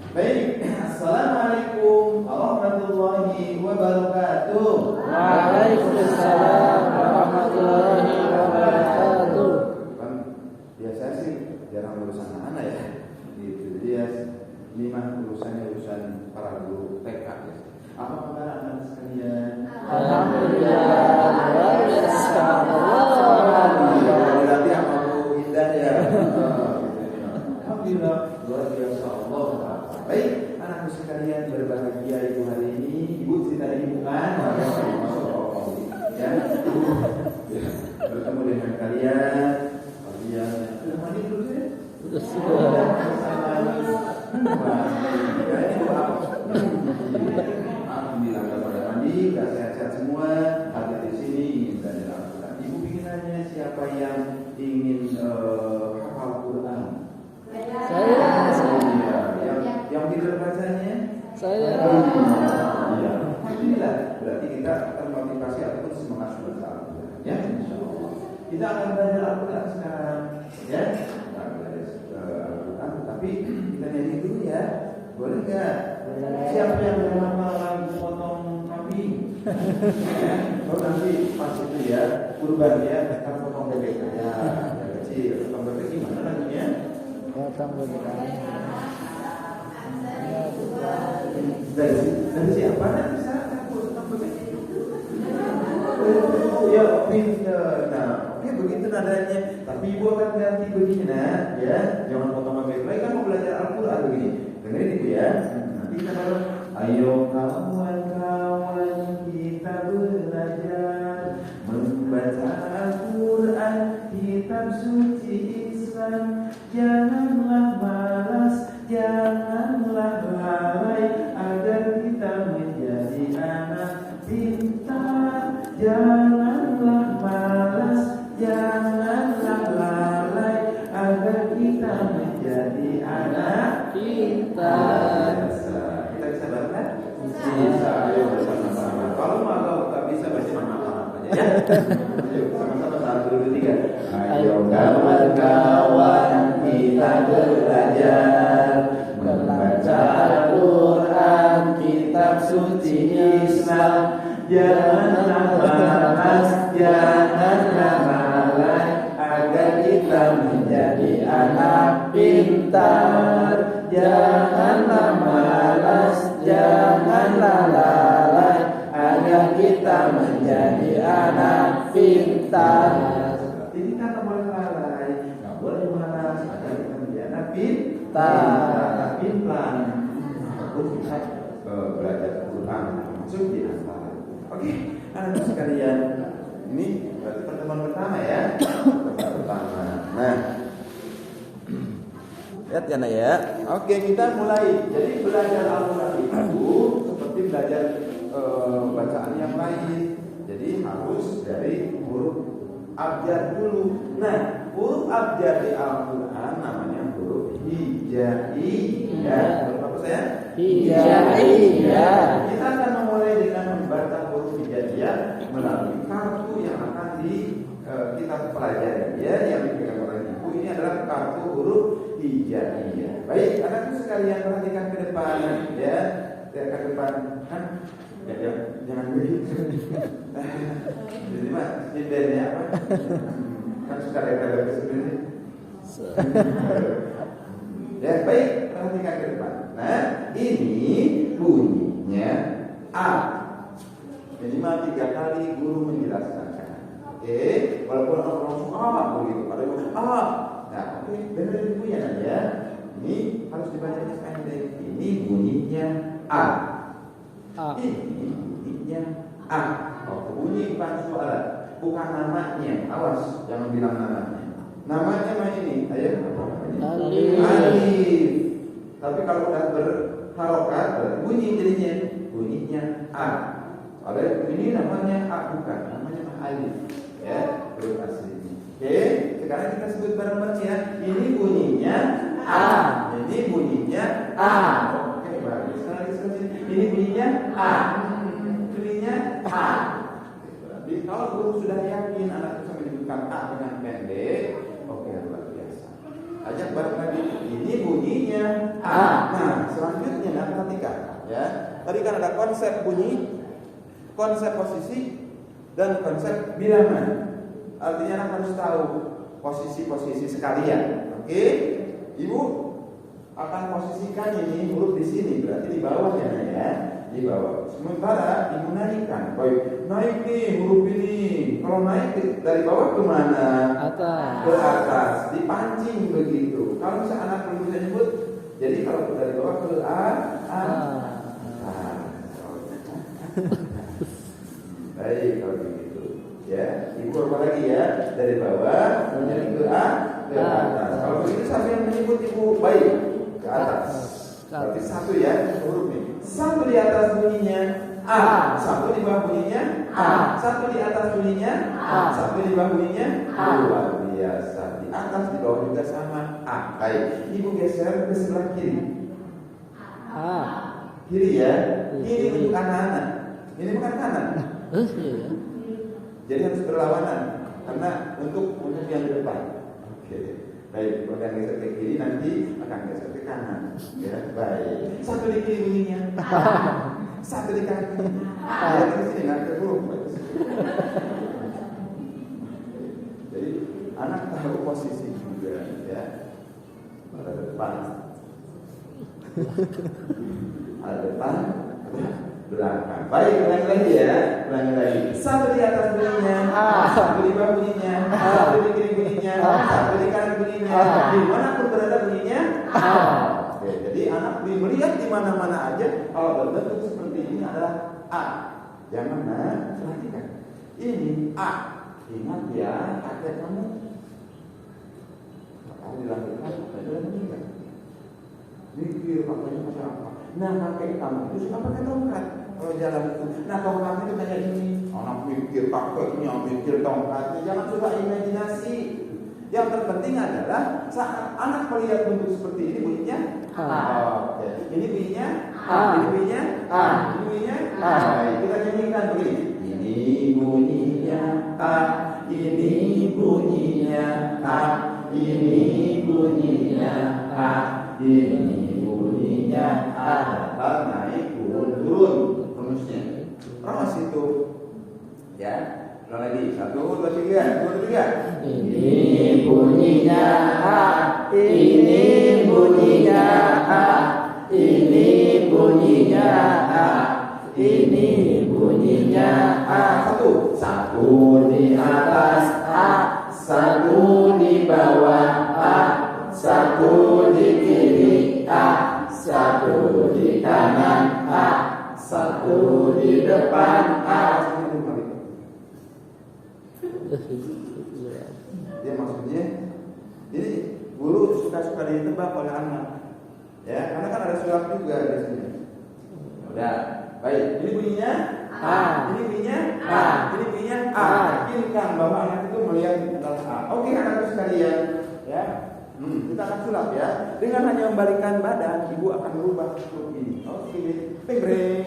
Baik, assalamualaikum warahmatullahi wabarakatuh. Waalaikumsalam warahmatullahi wabarakatuh. Kan biasa sih jarang urusan anak ya. Gitu dia. Ini mah urusan para guru TK ya. Apa kabar anak sekalian? Alhamdulillah, luar biasa. Alhamdulillah, berarti amalku indah ya. Alhamdulillah, luar biasa Allah. Baik, anakku sekalian berbahagia ibu hari ini. Ibu cerita ibu kan? Ya, ibu bertemu dengan kalian. Kalian sudah mandi dulu ya? Sudah. Alhamdulillah pada mandi, sehat-sehat semua. Hadir di sini ingin belajar Al-Quran. Ibu ingin nanya siapa yang ingin hafal Quran? Saya. Yang tidak bacanya? Saya. Iya. Alhamdulillah. Berarti kita termotivasi ataupun semangat belajar Al-Quran. Ya, insyaallah. Kita akan belajar Al-Quran sekarang. Ya. Kita belajar Al-Quran, tapi kita nyanyi dulu ya. Boleh nggak? Siapa yang menghafal lagu potong kambing? Oh nanti pas itu ya, kurban ya, kan potong bebek ya, kecil. Potong bebek gimana lagunya? Potong bebek. Dari siapa nanti saya potong bebek? Oh ya, pinter. Nah, oke begitu nadanya. Tapi ibu akan ganti begini nah, ya. Jangan potong bebek. Lagi kan mau belajar Al-Quran begini. Dengerin ibu ya. Nanti kita baru. Ayo kawan-kawan kita belajar membaca Al-Quran, kitab suci Islam. Janganlah malas, janganlah lalai, agar kita menjadi anak pintar. Janganlah malas, janganlah lalai, agar kita menjadi anak pintar. Kita bisa baca? Bisa, ayo bersama-sama. Kalau nggak bisa baca maaf aja ya. Ayo sama-sama 1, 2, 3. Ayo kawan-kawan kita belajar membaca Al-Quran, kitab suci Islam. Janganlah malas, janganlah lalai, agar kita menjadi anak pintar. Janganlah malas, janganlah lalai, agar kita menjadi anak pintar. Ini kan nggak boleh lalai, nggak boleh malas, agar kita menjadi anak pintar. Pintar. Aku bisa belajar Quran masuk di antara. Oke, anak sekalian, ini berarti pertemuan pertama ya. Pertemuan pertama. Nah, lihat ya nak ya. Oke, kita mulai. Jadi belajar Al-Quran itu seperti belajar bacaan yang lain. Jadi harus dari huruf abjad dulu. Nah, huruf abjad di Al-Quran namanya huruf hijaiyah. Huruf apa saya? Hijaiyah. Kita akan memulai dengan membaca huruf hijaiyah melalui kartu yang akan kita pelajari ya, yang dipegang oleh ibu. Ini adalah kartu huruf hijaiyah. Baik, anakku sekalian perhatikan ke depan ya. Ke depan kan? Ya, jangan begitu. Jadi mah ya apa? Kan suka ada kesini. Ya, baik, perhatikan ke depan. Nah, ini bunyinya A. Jadi mah 3 kali guru menjelaskan. Oke, walaupun orang suka begitu, ada yang A. Nah, oke, dengerin bunyinya ya. Ini harus dibacanya pendek. Ini bunyinya A. Ini bunyinya A. Oh, bunyi bukan suara, bukan namanya. Awas, jangan bilang namanya. Namanya mah ini, ayo. Alif. Tapi kalau udah berharokat, bunyi jadinya. Bunyinya A. Oleh ini namanya A bukan, namanya alif. Ya, huruf asli. Oke, sekarang kita sebut bareng-bareng ya. Ini bunyinya A. Ini bunyinya A. Oke, bagus. Sekarang kita sebut ini bunyinya A. Bunyinya A. Jadi kalau guru sudah yakin anak bisa menyebutkan A dengan pendek, oke, luar biasa. Ajak bareng lagi. Ini bunyinya A. Nah, selanjutnya nah, perhatikan ya. Tadi kan ada konsep bunyi, konsep posisi, dan konsep bilangan. Artinya anak harus tahu posisi-posisi sekalian. Oke? Ibu akan posisikan ini huruf di sini, berarti di bawahnya ya. Di bawah. Sementara ibu naikkan. Baik, naik nih huruf ini. Kalau naik dari bawah ke mana? Atas. Ke atas. Dipancing begitu. Kalau misalnya anak belum bisa nyebut, jadi kalau dari bawah ke baik kalau begitu. Ya, ibu apa lagi ya? Dari bawah menjadi ke atas. Kalau begitu sambil menyebut ibu baik ke atas. Berarti satu ya huruf nih. Satu di atas bunyinya A, satu di bawah bunyinya A, satu di atas bunyinya A, satu di bawah bunyinya A. Luar biasa. Di atas di bawah juga sama A. Baik. Ibu geser ke sebelah kiri. A. Kiri ya. Ini untuk anak-anak. Ini bukan kanan. Iya. Jadi harus berlawanan karena untuk yang di depan. Oke. Baik, kalau geser ke kiri nanti akan geser ke kanan. Ya, baik. Satu di kiri bunyinya. Satu di kanan. Ya, di sini nggak terburuk. Jadi anak tahu posisi juga, ya. Ada depan, ada depan, belakang. Baik, ulangi lagi ya, ulangi lagi. Satu di atas bunyinya, satu di bawah bunyinya, satu di kiri bunyinya, satu di kanan bunyinya. Dimanapun berada bunyinya. Oke, jadi anak melihat di mana-mana aja kalau berbentuk seperti ini adalah A. Jangan perhatikan. Ini A. Ingat ya, kakek kamu. Kalau dilahirkan, kakeknya meninggal. Mikir kakeknya macam apa? Nah, kakek kamu itu suka pakai tongkat. Kalau jalan itu, nah tongkatnya itu kayak ini. Anak mikir kakeknya, mikir tongkatnya. Jangan suka imajinasi. Yang terpenting adalah saat anak melihat bentuk seperti ini bunyinya A. Oke. Ini bunyinya A. Ini bunyinya A. Ini bunyinya A. Kita nyanyikan begini. Ini bunyinya A. Ini bunyinya A. Ini bunyinya A. Ini bunyinya A. Naik turun rumusnya. Terus itu ya. Ulang lagi, 1, 2, 3, 1, 2, 3. Ini bunyinya A, ini bunyinya A, ini bunyinya A, ini bunyinya A. Satu di atas A, satu di bawah A, satu di kiri A, satu di kanan A, satu di depan A. Dia maksudnya, jadi guru suka-suka ditebak oleh anak, ya, karena kan ada sulap juga di sini. Udah, baik. Ini bunyinya A, ini bunyinya A, ini bunyinya A. Yakinkan bahwa anak itu melihat adalah A. Oke, anak-anak sekalian, ya, kita akan sulap ya. Dengan hanya membalikkan badan, ibu akan merubah huruf ini. Oke, breng.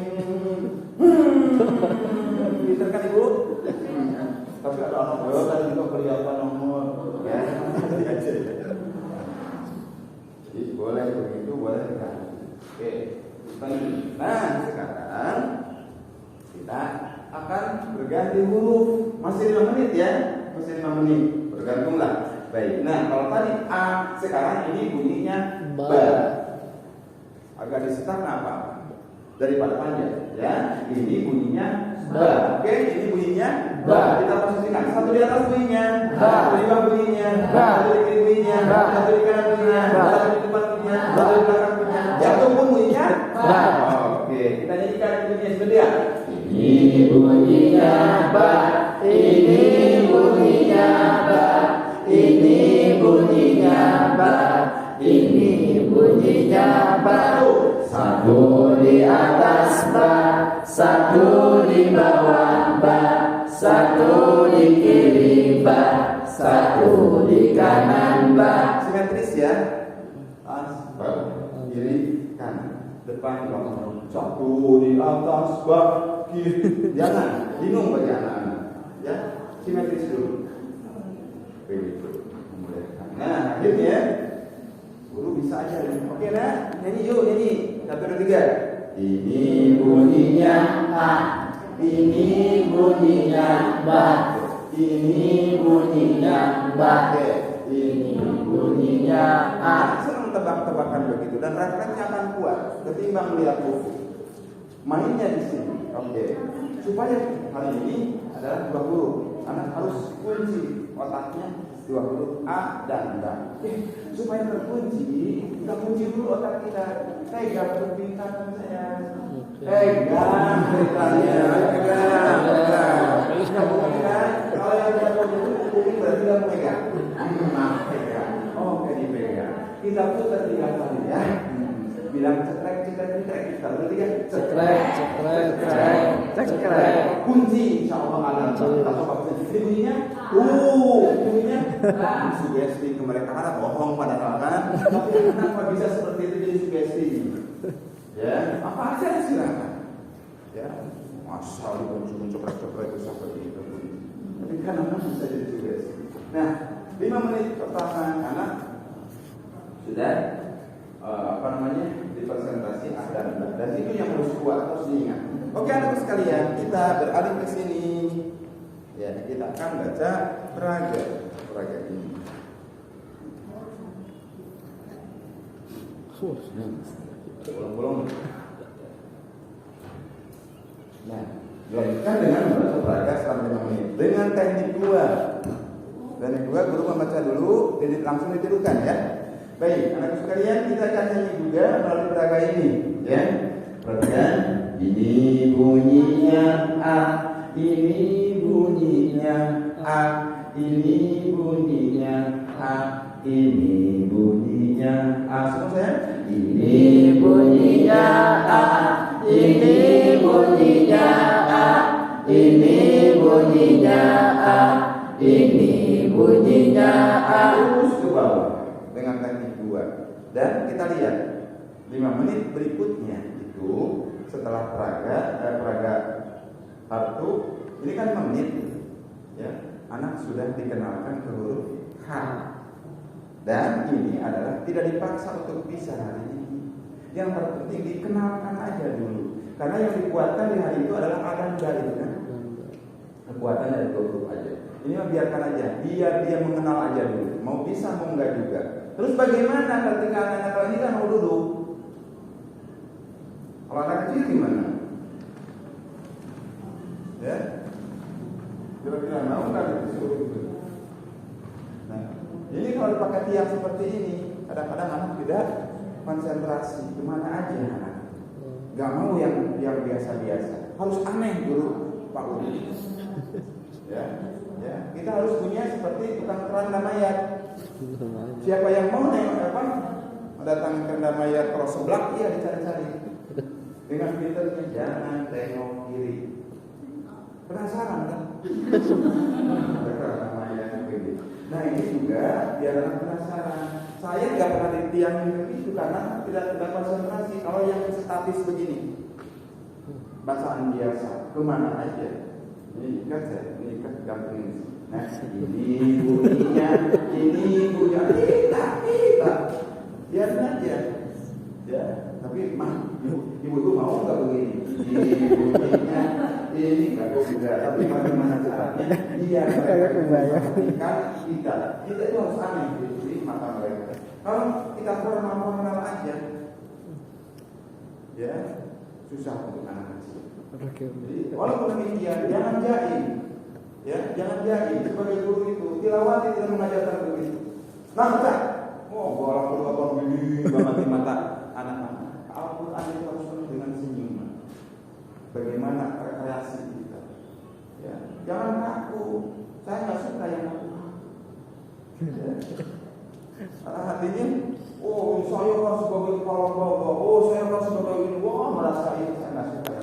Bisa kan ibu? Tapi ada anak tadi juga beli apa nomor ya. Jadi boleh begitu, boleh kan. Oke. Nah, sekarang kita akan berganti huruf. Masih 5 menit ya. Masih 5 menit. Bergantunglah. Baik. Nah, kalau tadi A, sekarang ini bunyinya Ba. Agak disetak apa? Daripada panjang ya. Ini bunyinya Ba. Oke, ini bunyinya Ba. Kita posisikan. Satu di atas bunyinya Ba. Satu di bawah bunyinya Ba. Satu di kiri bunyinya Ba. Satu di kanan bunyinya Ba. Satu di depan bunyinya Ba. Satu di belakang bunyinya jatuh pun bunyinya Ba. Oke, kita nyanyikan bunyinya sebentar. Ini bunyinya Ba, ini bunyinya Ba, ini bunyinya Ba, ini bunyinya Ba. Satu di atas Ba, satu di bawah Ba, satu di kiri Ba, satu di kanan Ba. Simetris ya. Atas, kiri, kanan, depan, belakang. Satu di atas Ba, kiri. Jangan bingung bagi anak-anak. Ya, simetris dulu. Begitu. Nah, akhirnya Guru bisa aja. Oke nah, nyanyi yuk nyanyi. 1, 2, 3. Ini bunyinya A, ini bunyinya Ba, ini bunyinya Ba, ini bunyinya A. Senang tebak-tebakan begitu dan refleksnya akan kuat ketimbang melihat buku. Mainnya di sini. Oke. Supaya hari ini adalah 2 huruf. Anak harus kunci otaknya 2 huruf A dan B. Supaya terkunci, kita kunci dulu otak kita. Pegang perbincangan saya. Pegang ceritanya. Pegang. Kalau yang tidak mau duduk, berarti tidak pegang. Pegang. Oke, dipegang. Kita putar 3 kali ya. Bilang cekrek. Kita berarti ya cekrek. Kunci insyaallah alam. Atau apa sih bunyinya? Bunyinya sugesti ke mereka karena bohong padahal kan. Tapi kenapa bisa seperti itu jadi sugesti? Ya, apa aja silakan. Ya, masa dibuncung cekrek itu seperti itu. Tapi kan anak bisa jadi sugesti. Nah, 5 menit pertama anak sudah dipresentasi dan itu yang harus kuat, harus diingat. Oke anak sekalian, kita beralih ke sini. Ya, kita akan baca peraga ini. Bolong-bolong. Nah, dilanjutkan dengan membaca peraga selama 5 menit dengan teknik 2. Teknik 2 guru membaca dulu, jadi langsung ditirukan ya. Baik, anak sekalian, kita akan nyanyi juga melalui peraga ini, ya. Perhatikan, ini bunyinya A, ini bunyinya A, ini bunyinya A, ini bunyinya A. Semua saya? Ini bunyinya A, ini bunyinya A, ini bunyinya A, ini bunyinya A. Terus ke bawah dengan teknik 2. Dan kita lihat 5 menit berikutnya itu setelah peraga kartu ini kan 5 menit ya, anak sudah dikenalkan ke huruf H. Dan ini adalah tidak dipaksa untuk bisa hari ini. Yang terpenting dikenalkan aja dulu. Karena yang dikuatkan di hari itu adalah adan dari kan. Kekuatan dari huruf aja. Ini biarkan aja, biar dia mengenal aja dulu. Mau bisa mau enggak juga. Terus bagaimana ketika anak-anak ini kan mau duduk? Kalau anak kecil gimana? Ya, kira-kira mau nggak disuruh gitu? Nah, ini kalau dipakai tiang seperti ini, kadang-kadang anak tidak konsentrasi. Kemana aja anak? Gak mau yang biasa-biasa. Harus aneh dulu, Pak Guru. Ya, kita harus punya seperti tukang keranda mayat. Siapa yang mau datang keranda mayat kalau seblak, iya dicari-cari. Dengan pinternya jangan tengok kiri. Penasaran kan? Keranda mayat begini. Nah ini juga biar anak penasaran. Saya nggak pernah ditiangin begitu karena tidak konsentrasi. Kalau yang statis begini, bacaan biasa, kemana aja? Ini ikat saya, ini ikat gampang ini. Nah, ini bunyinya, kita, biarin aja, ya. Tapi ibu itu mau nggak begini? Ini bunyinya, ini nggak juga. Tapi bagaimana caranya? Biar mereka kita itu harus aneh di mata mereka. Kalau kita mengenal aja, ya susah untuk anak kecil. Jadi, walaupun demikian, jangan jaim. Ya, jangan jaim. Sebagai guru itu, tilawati tidak mengajarkan begitu. Nah, golong ini banget di mata anak-anak. Al-Quran itu harus penuh dengan senyuman. Bagaimana rekreasi kita? Ya, jangan kaku. Saya nggak suka yang kaku. Ya. Karena hatinya, saya kan sebagai kepala bapak, saya kan sebagai ini, merasa ini saya nggak suka.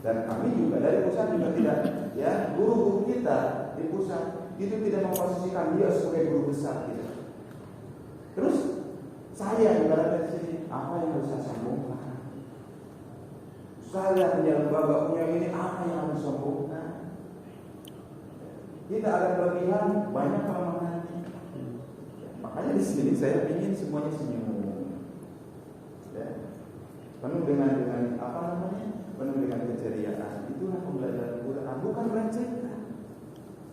Dan kami juga dari pusat juga tidak, ya guru-guru kita di pusat itu tidak memposisikan dia sebagai guru besar kita. Terus saya ibaratnya di sini apa yang harus saya sambungkan? Saya punya lembaga punya ini apa yang harus saya sambungkan? Kita ada kelebihan banyak kelemahannya. Makanya di sini saya ingin semuanya senyum, ya. Penuh dengan apa namanya? Penuh dengan keceriaan. Itulah pembelajaran Quran, bukan rencengan.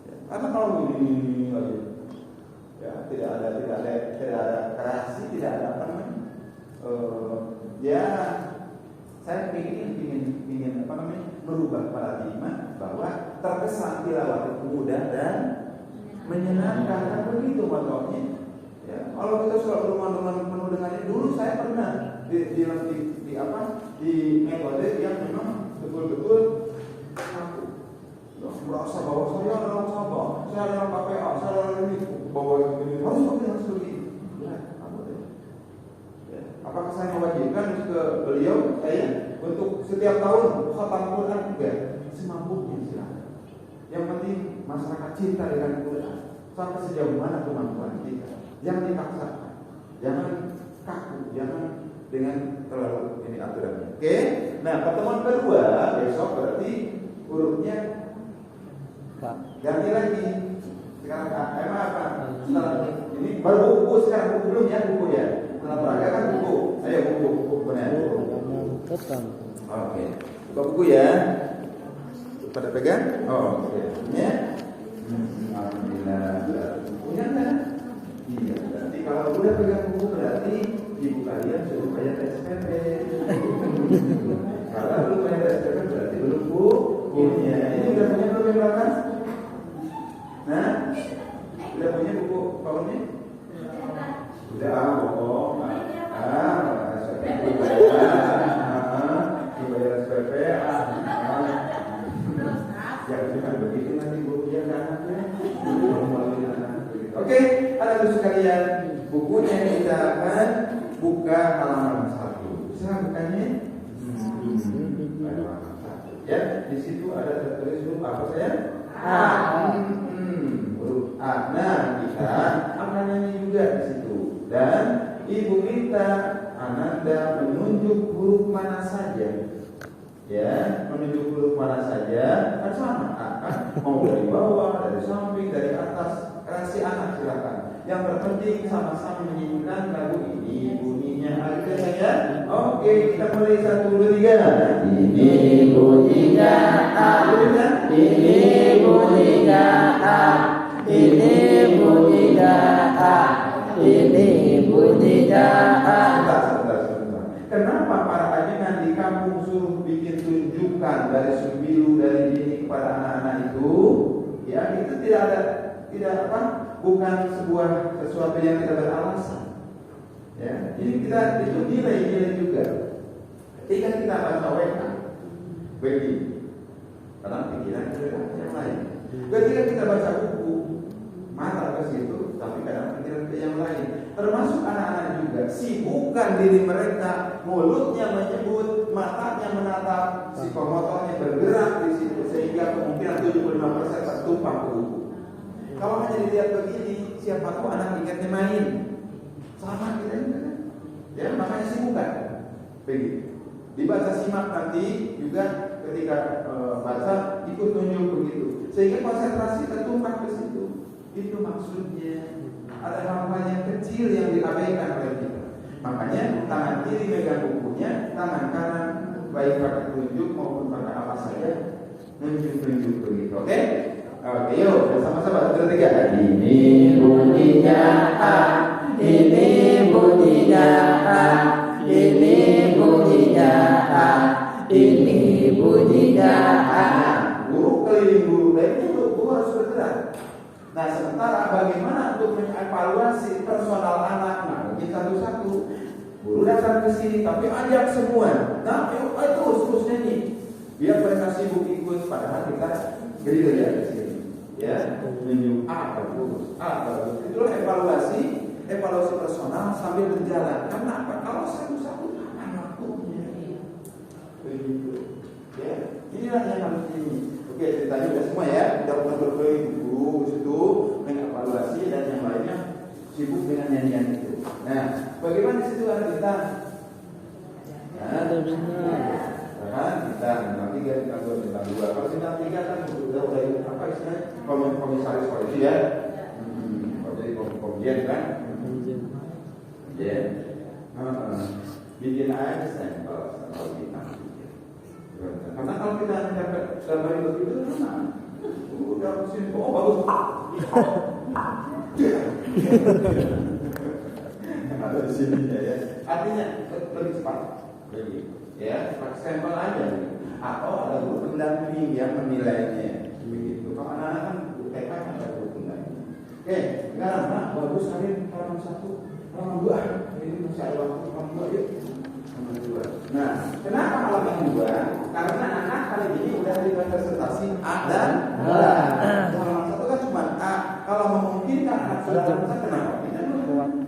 Ya. Karena kalau ini aja, ya tidak ada kreasi, tidak ada apa namanya? Ya, saya ingin apa namanya? Merubah paradigma bahwa terkesan tilawah itu mudah dan menyenangkan, kan begitu motornya. Ya, kalau kita suka berumah-rumah penuh dengan ini, dulu saya pernah di metode yang memang betul-betul aku merasa bahwa saya adalah sahabat, saya adalah KPA, saya adalah ini, bahwa ini harus begini. Ya, ya. Apakah saya mewajibkan ke beliau saya untuk setiap tahun khatam Quran juga? Semampunya silakan. Yang penting masyarakat cinta dengan Quran. Sampai sejauh mana kemampuan kita. Jangan dipaksakan, jangan kaku, jangan dengan terlalu ini aturannya. Oke? Nah, pertemuan kedua besok berarti hurufnya ganti lagi. Sekarang apa? Setelah ini baru buku, sekarang buku belum ya, buku ya. Setelah peraga kan buku. Ayo buku benar. Oke. Buka buku ya. Pada pegang? Oh, oke. Ya. Alhamdulillah. Punya kan? Iya. Berarti kalau udah pegang buku berarti ibu kalian sudah bayar SPP. Kalau belum bayar SPP berarti belum bukunya. Ini udah punya belum yang belakang? Nah, udah punya buku powernya? Udah, SPP dibayar SPP. Jangan begitu nanti bukunya ke anaknya. Oke, anak-anak sekalian, bukunya kita akan buka halaman 1. Saya bukanya. Ya, di situ ada tertulis huruf apa saya? A. Huruf A. Nah, kita akan nyanyi juga di situ. Dan ibu minta Ananda menunjuk huruf mana saja. Ya, menunjuk huruf mana saja. Kan sama, kan? Mau dari bawah, dari samping, dari atas. Kasih anak silakan. Yang terpenting sama-sama menyanyikan lagu ini. Bunyinya ada saja. Oke, kita mulai 1, 2, 3. Ini bunyinya A. Ini bunyinya A. Ini bunyinya A. Ini bunyinya A. Sebentar. Kenapa para ajudan di kampung suruh bikin tunjukkan dari Subilu dari ini kepada anak-anak itu? Ya, itu bukan sesuatu yang tidak beralasan. Ya, ini kita itu nilai juga. Ketika kita baca WK, begini, karena pikiran kita yang lain. Ketika kita baca buku, mata ke situ, tapi kadang pikiran ke yang lain. Termasuk anak-anak juga, sibukkan diri mereka, mulutnya menyebut, matanya menatap, psikomotornya bergerak di situ sehingga kemungkinan 75% tertumpah ke buku. Kalau hanya dilihat begini, siapa tahu anak ingatnya main. Sama kita juga kan. Ya, makanya sibukkan. Begitu. Dibaca simak nanti juga ketika baca ikut tunjuk begitu. Sehingga konsentrasi tertumpah ke situ. Itu maksudnya. Ada hal-hal yang kecil yang diabaikan oleh kita. Makanya tangan kiri megang bukunya, tangan kanan baik pakai tunjuk maupun pakai apa saja menunjuk begitu. Oke? Oke, yuk sama-sama 1, 2, 3. Ini bunyinya A. Ini bunyinya A. Ini bunyinya A. Ini bunyinya A. Guru keliling guru baik itu guru harus bergerak. Nah, sementara bagaimana untuk mengevaluasi personal anak? Nah, mungkin satu-satu. Guru datang ke sini, tapi ajak semua. Nah, terus nyanyi. Biar mereka sibuk ikut, padahal kita gerilya di sini. Ya, menunjuk A bagus, Itulah evaluasi personal sambil berjalan. Karena apa? Kalau satu-satu anak waktunya. Begitu. Ya, inilah yang harus ini. Oke, ceritanya sudah semua ya. Kita berkeliling dulu situ mengevaluasi dan yang lainnya sibuk dengan nyanyian itu. Nah, bagaimana di situ ada kita? Kan kita bintang 3, bintang 2, bintang 2. Kalau bintang 3 kan udah apa istilahnya? Komisaris polisi ya. Jadi komjen kan. Ya, bikin aja sampel kalau kita. Karena kalau kita dapat gambar begitu, udah mesin, oh bagus. Ada di sini ya. Artinya lebih cepat, ya, pakai sampel aja. Atau ada guru pendamping yang menilainya, begitu. Kalau anak-anak kan TK kan ada guru pendamping. Oke, sekarang bagus hari halaman 1, halaman 2. Ini masih ada waktu halaman 2 yuk. Halaman 2. Nah, kenapa halaman 2? Karena anak kali ini udah dipresentasi A dan B. Halaman 1 kan cuma A. Kalau memungkinkan anak sudah bisa kenapa? Kita dulu.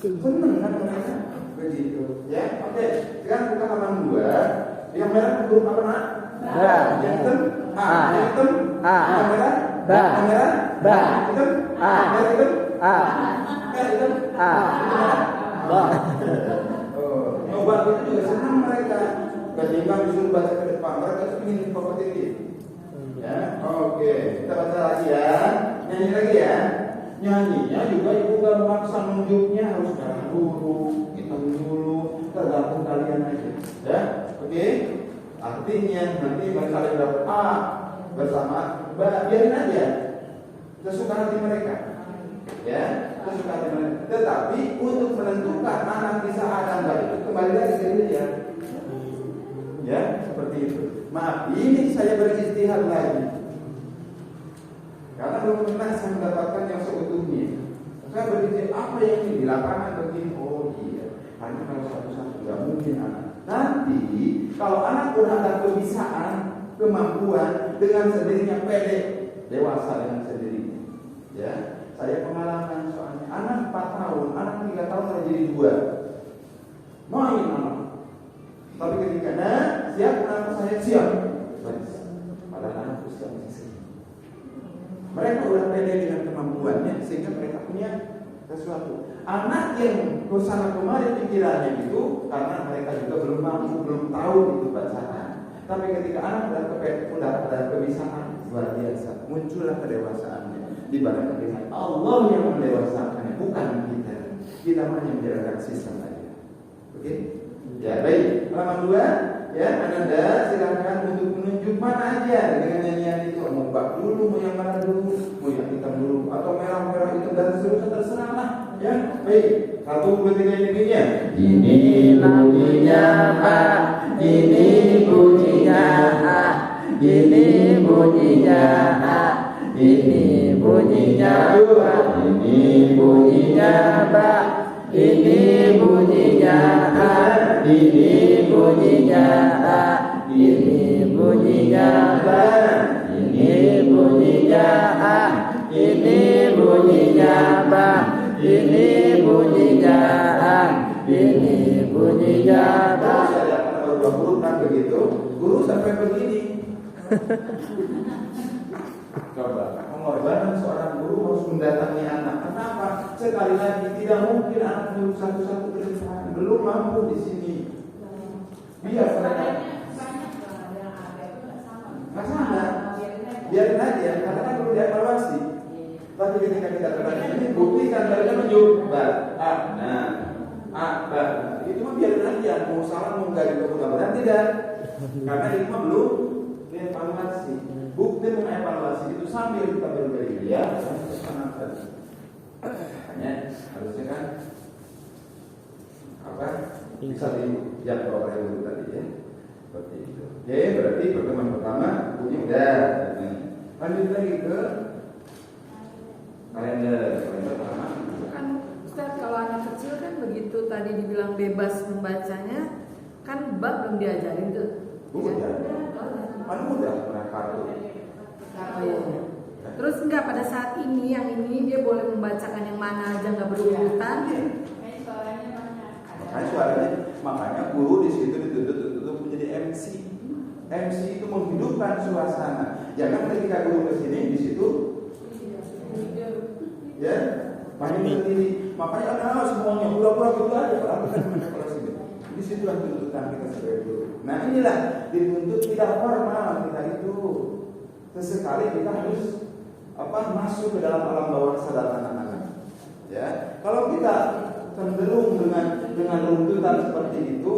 Seneng kan mereka? Begitu. Ya, oke. Sekarang buka halaman 2. Yang merah huruf apa nak? Ba. Yang hitam A. Yang hitam A. Yang merah Ba. Yang merah Ba. Hitam A. Yang hitam A. Yang hitam A. Ba. Nyoba itu juga senang mereka. Ketimbang disuruh baca ke depan, mereka ingin kompetitif. Ya, oke. Kita baca lagi ya. Nyanyi lagi ya. Nyanyinya juga ibu gak memaksa nunjuknya harus jangan dulu, hitung dulu, tergantung kalian aja. Ya, oke. Artinya nanti kalian dapat A bersama B, biarin aja. Sesuka hati mereka. Ya, sesuka hati mereka. Tetapi untuk menentukan anak bisa A dan B itu kembali lagi ke dia. Ya, seperti itu. Maaf, ini saya beristihad lagi. Karena belum pernah saya mendapatkan yang seutuhnya. Saya berpikir apa yang di lapangan begini? Oh iya, hanya kalau satu-satu nggak mungkin anak. Nanti kalau anak udah ada kebisaan, kemampuan dengan sendirinya pede, dewasa dengan sendirinya. Ya, saya pengalaman soalnya anak 4 tahun, anak 3 tahun sudah jadi 2. Main anak. Tapi ketika siap, anak saya siap. Padahal anak usia masih sedikit. Mereka udah pede dengan kemampuannya sehingga mereka punya sesuatu. Anak yang kesana kemari pikirannya itu karena mereka juga belum mampu, belum tahu itu bacaan. Tapi ketika anak udah ada kebisaan luar biasa, muncullah kedewasaannya. Dibandingkan dengan Allah yang mendewasakannya, bukan kita. Kita hanya menjalankan sistem aja. Oke? Ya baik. Halaman 2. Ya, Ananda silakan untuk menunjuk mana aja dengan nyanyian itu. Mau bak dulu, mau yang mana dulu, mau yang hitam dulu, atau merah hitam dan seterusnya terserah lah. Ya, baik. 1, 2, 3 nyanyinya. Ini bunyinya A. Ini bunyinya A. Ini bunyinya A. Ini bunyinya A. Ini bunyinya B. Ini bunyinya A. Ini bunyinya A. Ini bunyinya B. Ini bunyinya A. Ini bunyinya B. Ini bunyinya A. Ini bunyinya B. Saya akan berubah huruf kan begitu. Guru sampai begini. Coba, pengorbanan seorang guru harus mendatangi anak. Kenapa? Sekali lagi tidak mungkin anak dulu satu-satu ke depan. Belum mampu di sini. Biar mereka nggak sama. Biarin aja, karena kan perlu dievaluasi. Tapi ketika kita berada ini, buktikan mereka menunjuk. Itu mah biarin aja. Mau salah mau nggak juga mudah-mudahan tidak. Karena itu mah belum dievaluasi. Bukti mengevaluasi itu sambil kita berbeda ya. Makanya harusnya kan apa bisa dijangkau oleh guru tadi ya. Seperti itu. Oke, berarti pertemuan pertama punya udah. Lanjut lagi ke kalender pertama. Kan Ustaz, kalau anak kecil kan begitu tadi dibilang bebas membacanya, kan bab belum diajarin tuh. Udah. Kan udah pernah kartu. Oh, iya. Terus enggak pada saat ini yang ini dia boleh membacakan yang mana aja nggak berurutan. Makanya guru di situ dituntut untuk menjadi MC. MC itu menghidupkan suasana. Jangan ketika guru ke sini di situ ya, main sendiri. Makanya anak semuanya pura-pura gitu aja kalau sini. Di situlah tuntutan kita sebagai guru. Nah inilah dituntut tidak formal kita itu. Sesekali kita harus masuk ke dalam alam bawah sadar anak-anak. Ya, kalau kita cenderung dengan runtutan seperti itu.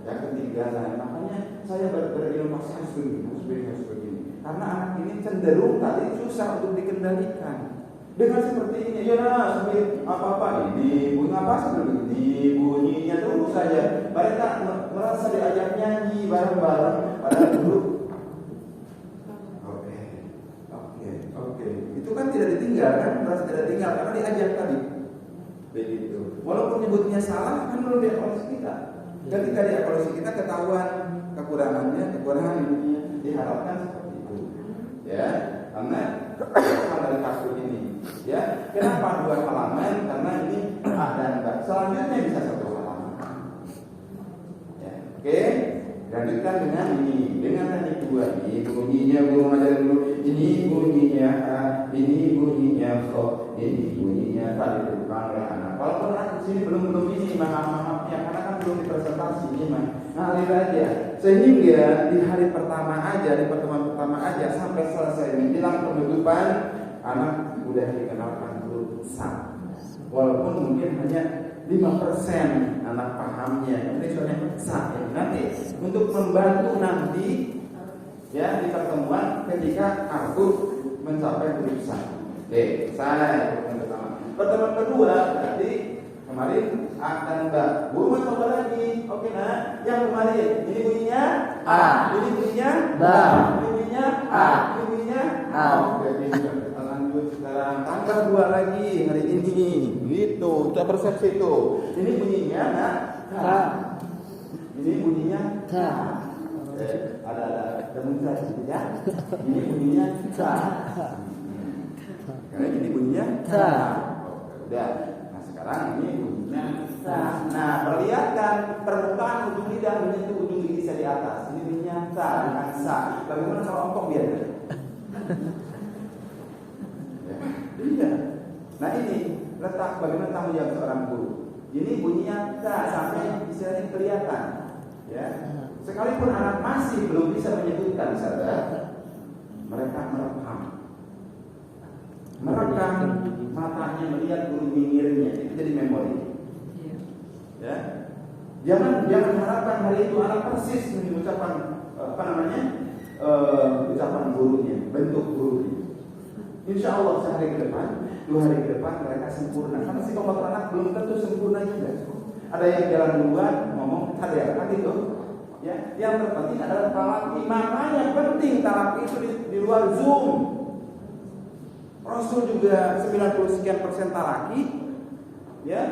Yang ketiga, makanya saya berinovasi harus begini. Karena anak ini cenderung tadi susah untuk dikendalikan. Dengan seperti ini, ya sambil apa-apa ini bunyi apa seperti ini bunyinya terus saja. Mereka merasa diajak nyanyi bareng-bareng pada duduk. Oke. Itu kan tidak ditinggal kan, merasa tidak tinggal karena diajak tadi. Begitu. Walaupun nyebutnya salah kan belum dievaluasi kita. Ketika dievaluasi kita ketahuan kekurangan ininya, diharapkan seperti itu. Ya, karena dari kasus ini. Ya, kenapa 2 halaman? Karena ini dan selanjutnya bisa 1 halaman. Ya, oke. Lanjutkan dengan ini, dengan tadi 2 ini bunyinya guru ngajarin dulu. Ini bunyinya A, ini bunyinya kok, ini bunyinya tadi bukan oleh anak. Walaupun anak di sini belum ini, maaf ya, karena kan belum dipresentasi ini mah. Ngalir aja, sehingga di hari pertama aja, di pertemuan pertama aja sampai selesai menjelang penutupan anak udah dikenalkan huruf sa. Walaupun mungkin hanya 5% anak pahamnya. Ini soalnya sa. Nanti untuk membantu nanti ya di pertemuan ketika Arthur mencapai huruf sa. Oke, saya pertemuan pertama. Pertemuan kedua berarti kemarin A dan B. Guru mau coba lagi. Oke, nah yang kemarin ini bunyinya A, ini bunyinya B, ini bunyinya A, ini bunyinya A. Oke, lanjut sekarang tambah 2 lagi hari ini. Gitu, kita persepsi itu. Ini bunyinya nah, Ka. ini bunyinya Ka. Ada demonstrasi ya. Ini bunyinya Ka. Karena ini bunyinya Ka. Udah. Nah, sekarang ini bunyinya sa. Nah, perlihatkan permukaan ujung lidah menyentuh ujung gigi saya di atas. Ini bunyinya sa, bukan sa. Bagaimana kalau ongkok biar? Iya. Nah ini letak bagaimana tanggung jawab seorang guru. Ini bunyinya tak sampai istilahnya kelihatan. Ya. Sekalipun anak masih belum bisa menyebutkan, saudara, mereka merekam matanya melihat guru minggirnya itu jadi memori. Ya. Jangan harapkan hari itu anak persis mengucapkan ucapan gurunya, bentuk gurunya. Insya Allah sehari ke depan, 2 hari ke depan mereka sempurna. Karena psikomotor anak belum tentu sempurna juga. Ada yang jalan duluan ngomong, ada yang kan itu. Ya, yang terpenting adalah talaki. Makanya penting talaki itu di luar Zoom. Rasul juga 90% talaki. Ya,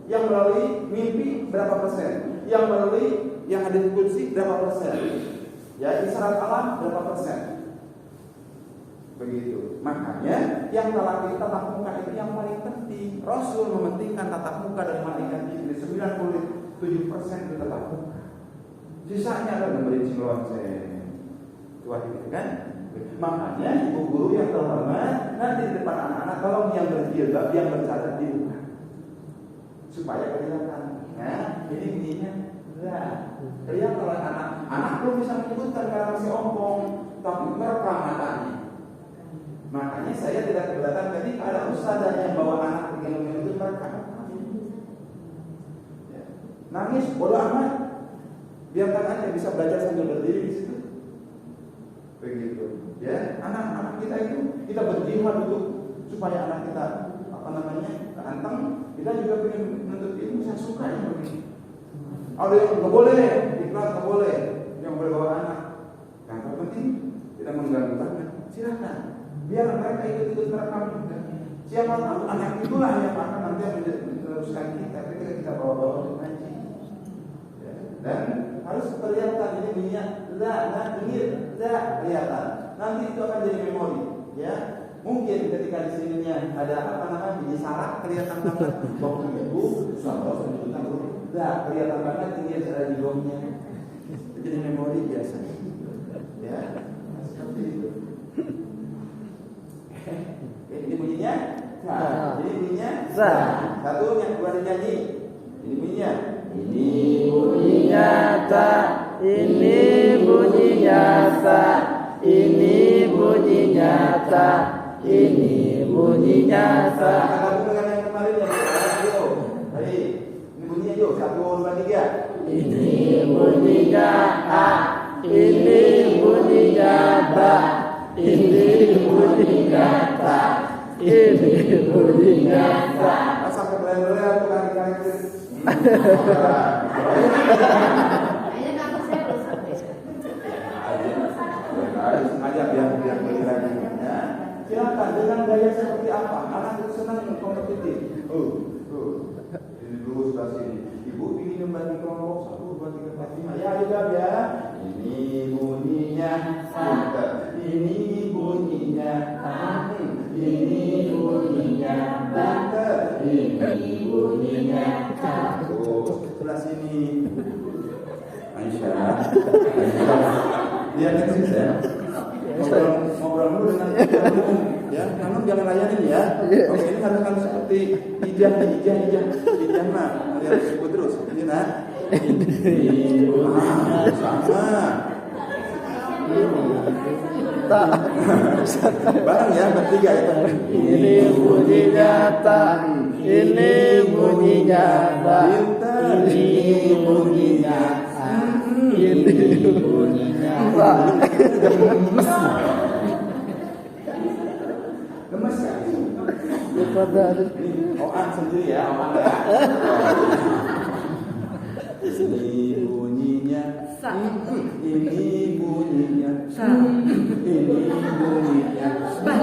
yang melalui mimpi berapa persen? Yang melalui yang ada di kursi berapa persen? Ya, isyarat alam berapa persen? Begitu. Makanya yang talaki tatap muka itu yang paling penting. Rasul mementingkan tatap muka dan malaikat Jibril. 97% itu tatap muka. Sisanya adalah memberi cilonsen. Tua gitu kan? Makanya ibu guru yang terhormat nanti di depan anak-anak tolong yang berjilbab, yang bercadar dibuka supaya kelihatan. Nah, ini bunyinya enggak. Kelihatan oleh anak belum bisa menyebutkan karena masih ompong, tapi merekam matanya. Makanya saya tidak keberatan ketika ada ustazah yang bawa anak begini itu merekam. Ya. Nangis bodoh amat. Biarkan aja bisa belajar sambil berdiri di situ. Begitu. Ya, anak-anak kita itu kita berjiwa duduk supaya anak kita keanteng. Kita juga ingin menuntut ilmu. Saya suka yang begini. Ada yang nggak boleh, ikhlas nggak boleh, yang boleh bawa anak. Yang terpenting tidak mengganggu banget. Silakan. Biar mereka ikut merekam juga. Siapa tahu anak itulah yang akan nanti meneruskan kita ketika kita bawa-bawa untuk ngaji. Ya. Dan harus kelihatan ini bunyinya za kelihatan. Nanti itu akan jadi memori. Ya. Mungkin ketika di sininya ada bunyi sarak kelihatan banget. Waktu ibu sama sebutan za kelihatan banget tinggi ada di gongnya. Jadi memori biasa. Ya. Seperti itu. Ini bunyinya sa. Ini bunyinya za. Satu yang dua nyanyi. Ini bunyinya. Ini bunyinya ta. Ini bunyinya sa. Ini bunyinya ta. Ini bunyinya sa. Kata dengan yang kemarin ya. Ayo. 1, 2, 3. Ini bunyinya A, ini bunyinya ba, ini bunyinya ta, ini bunyinya ta. Sampai beler-beler tuh kaki-kaki. Kayaknya kamu saya belum sampai. Sengaja biar bergerak ya. Silakan dengan gaya seperti apa? Anak itu senang kompetitif. Ini dulu sebelah sini. Ibu ingin membagi kelompok 1, 2, 3, 4, 5. Ya juga ya. Ini bunyinya pinter. Ini bunyinya ini bunyinya pinter. Ini bunyinya sebelah sini. Aisyah. Dia kecil ya. Ngobrol dulu dengan Hanum ya. Hanum jangan layanin ya. Oke, ini harus seperti ijah. Nah, lihat sebut terus. Ini nah. Ini sama. Bareng ya bertiga ya. Ini bunyinya ta, ini bunyinya ba, ini bunyinya a, ini bunyinya ba. Gemes kan? Oan sendiri ya, oan ya. Ini bunyinya Sa. Ini bunyinya Sa. Ini bunyinya Ba.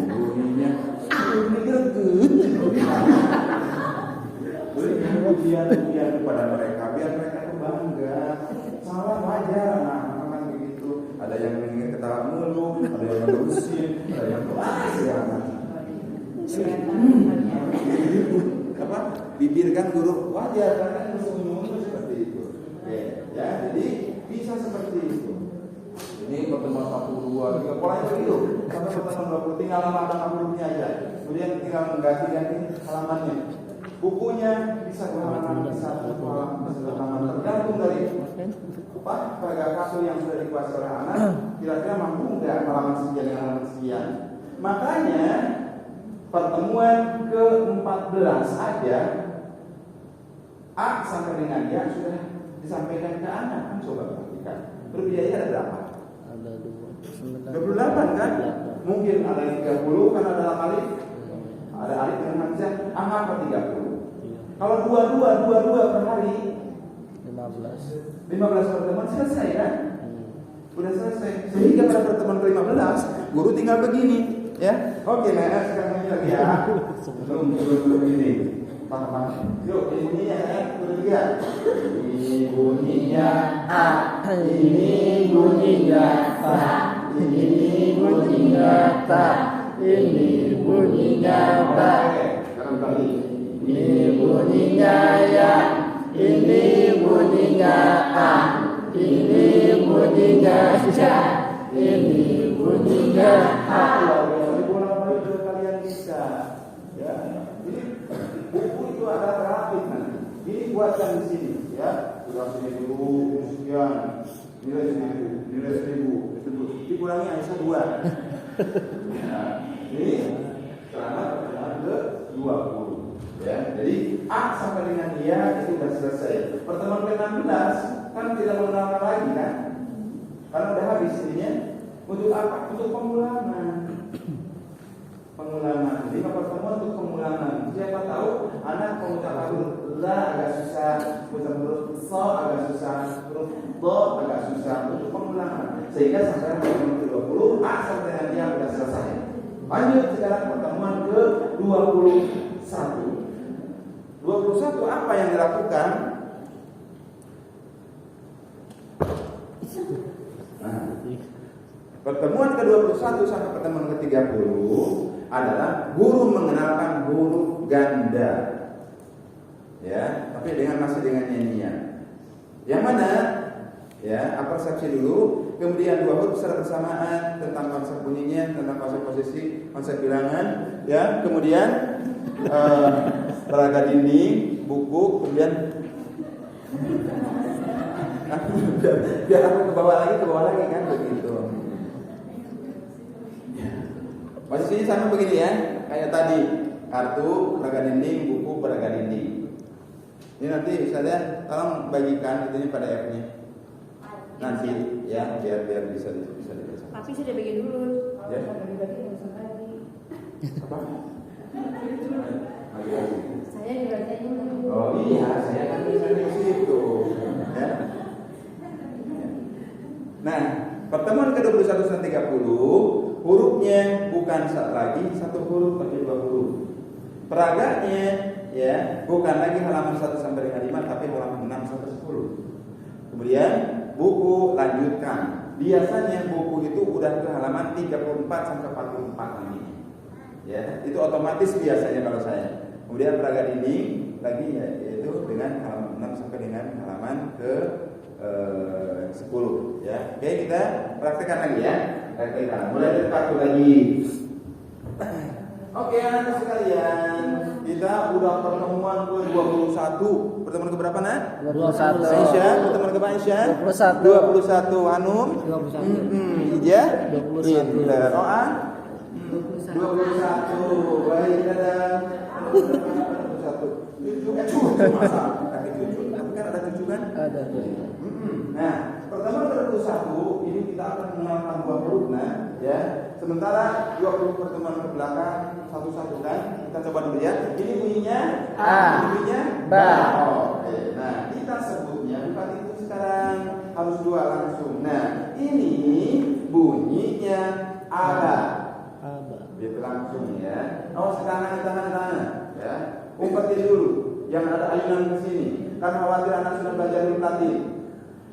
bunyinya ini greget. Berikan pujian kepada mereka biar mereka tuh bangga. Salah wajar, nah kan begitu. Ada yang ingin ketawa mulu, ada yang ngerusin, ada yang ya. Apa? Bibir kan guru wajar karena senyum seperti itu. Oke, ya jadi bisa seperti itu. Ini pertemuan 1, 2, 3 polanya begitu. Sampai pertemuan 20 tinggal halaman hurufnya aja. Kemudian tinggal mengganti halamannya. Bukunya bisa halaman bisa halaman tergantung dari apa kartu yang sudah dikuasai oleh anak. Kira-kira mampu nggak halaman sekian dengan halaman sekian. Makanya pertemuan ke-14 aja A sampai dengan ya sudah disampaikan ke anak kan coba perhatikan. Berbiaya ada berapa? Ada 28 kan? Mungkin ada 30 karena dalam alif ada alif dengan hamzah apa 30. Kalau 22 per hari 15 pertemuan selesai kan? Sudah selesai. Sehingga pada pertemuan ke-15 guru tinggal begini ya. Oke, nah sekarang ini lagi ya. Belum ini. Paham? Yuk, bunyinya ya. Lihat. Ini bunyinya A, ini bunyinya fa, ini bunyinya ta, ini bunyinya ba, sekarang kali. ini bunyinya ya, ini bunyinya a, ini bunyinya ja, ini bunyinya a. Kalian bisa ya. Ini buku itu ada grafik nanti. Ini buatkan di sini ya. Sudah sini dulu sekian. Nilai 1000 itu dikurangi Aisyah 2. Ya. Ini celana pertemuan ke-20 ya. Jadi A sampai dengan dia itu sudah selesai. Pertemuan ke-16 kan tidak mengenalkan lagi kan? Karena udah habis ininya. Untuk apa? Untuk pengulangan. Pengulangan. 5 pertemuan untuk pengulangan. Siapa tahu anak pengucapan huruf la agak susah, pengucapan huruf so agak susah, huruf do agak susah untuk pengulangan. Sehingga sampai pertemuan ke-20 A sampai dengan dia sudah selesai. Lanjut sekarang pertemuan ke-21. 21 apa yang dilakukan? Nah, pertemuan ke-21 sampai pertemuan ke-30 adalah guru mengenalkan huruf ganda. Ya, tapi masih dengan nyanyian. Yang mana? Ya, persepsi dulu, kemudian 2 huruf secara bersamaan tentang konsep bunyinya, tentang konsep posisi, konsep bilangan, ya, kemudian peraga dinding, buku, kemudian biar aku ke bawah lagi kan begitu. Posisinya sama begini ya, kayak tadi, kartu, peraga dinding, buku, peraga dinding. Ini nanti misalnya tolong bagikan ini pada F-nya. Nanti ya biar bisa dibaca. Tapi sudah bagi dulu. Ya. Bagi-bagi nggak usah lagi. Apa? Saya dibaca dulu. Oh iya, saya kan bisa di situ. Ya. Nah, pertemuan ke-21 dan 30 hurufnya bukan lagi satu huruf tapi dua huruf. Peraganya ya bukan lagi halaman 1 sampai dengan 5 tapi halaman 6 sampai 10. Kemudian buku lanjutkan. Biasanya buku itu udah ke halaman 34 sampai 44 nanti. Ya, itu otomatis biasanya kalau saya. Kemudian peraga dinding lagi ya, yaitu dengan halaman 6 sampai dengan halaman ke 10 ya. Oke, kita praktekkan lagi ya. Praktekkan. Mulai dari kartu lagi. Oke, anak sekalian, kita udah pertemuan ke-21. Pertemuan ke berapa, Nak? 21. Aisyah, pertemuan ke Aisyah? 21. 21. Anum? 21. Iya? 21. Pinter. Oan? 21. Baik, dadah. 21. Cucu masa? Kaki cucu. Tapi kan ada cucu kan? Ada tuh. Nah, pertemuan ke-21 ini kita akan mengenalkan dua huruf, nah, ya. Sementara dua huruf pertemuan ke belakang satu-satu kan. Kita coba dulu ya. Ini bunyinya A. Ini bunyinya Ba. Oke. Nah, kita sebutnya bukan itu sekarang, harus dua langsung. Nah, ini bunyinya aba. Aba. Gitu langsung ya. Oh, sekarang tangan ya. Umpetin dulu. Jangan ada ayunan ke sini. Kan khawatir anak sudah belajar dulu nanti.